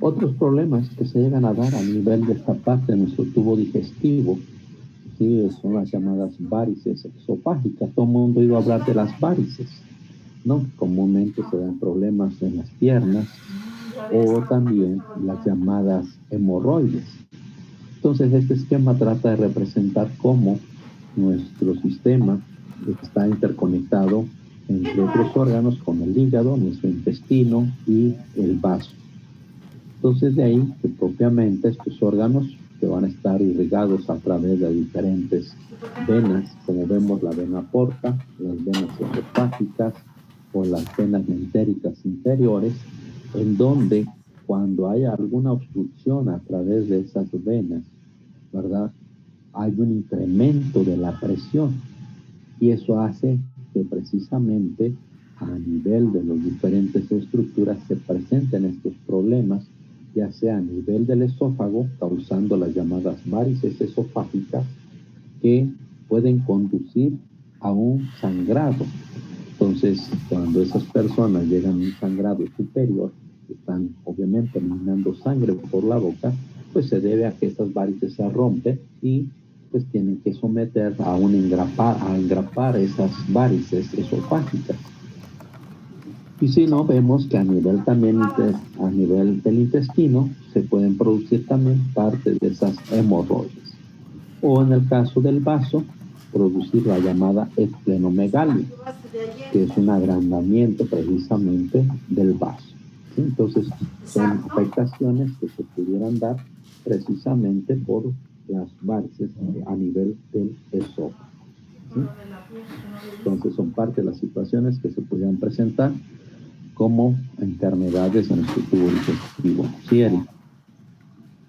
Otros problemas que se llegan a dar a nivel de esta parte de nuestro tubo digestivo, sí, son las llamadas varices esofágicas. Todo el mundo ha oído hablar de las varices, ¿no? Comúnmente se dan problemas en las piernas, o también las llamadas hemorroides. Entonces, este esquema trata de representar cómo nuestro sistema está interconectado entre otros órganos, con el hígado, nuestro intestino y el vaso. Entonces, de ahí que propiamente estos órganos, que van a estar irrigados a través de diferentes venas, como vemos la vena porta, las venas esofágicas o las venas mentéricas inferiores, en donde cuando hay alguna obstrucción a través de esas venas, ¿verdad?, hay un incremento de la presión, y eso hace que precisamente a nivel de las diferentes estructuras se presenten estos problemas, ya sea a nivel del esófago, causando las llamadas varices esofágicas, que pueden conducir a un sangrado. Entonces, cuando esas personas llegan a un sangrado superior, están obviamente eliminando sangre por la boca, pues se debe a que estas varices se rompen y pues tienen que someter a engrapar esas varices esofágicas. Y si no, vemos que a nivel también, a nivel del intestino, se pueden producir también parte de esas hemorroides. O en el caso del vaso, producir la llamada esplenomegalia, que es un agrandamiento precisamente del vaso, ¿sí? Entonces, son afectaciones que se pudieran dar precisamente por las varices a nivel del esófago, ¿sí? Entonces, son parte de las situaciones que se pudieran presentar como enfermedades en nuestro tubo digestivo. ¿Sí, Eric?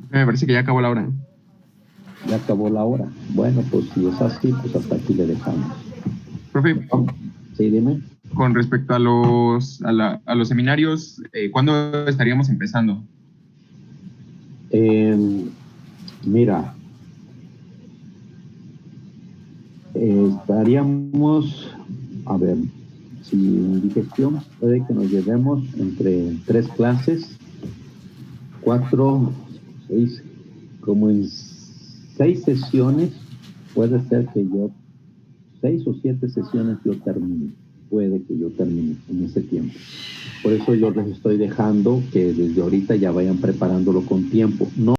Me parece que ya acabó la hora. Ya acabó la hora. Bueno, pues si es así, pues hasta aquí le dejamos. Profe, Sí, dime. con respecto a los seminarios, ¿cuándo estaríamos empezando? Mira, estaríamos, a ver, si en digestión puede que nos llevemos entre 3 clases, 4, 6, como en 6 sesiones, puede ser que yo, 6 o 7 sesiones yo termine, puede que yo termine en ese tiempo. Por eso yo les estoy dejando que desde ahorita ya vayan preparándolo con tiempo. No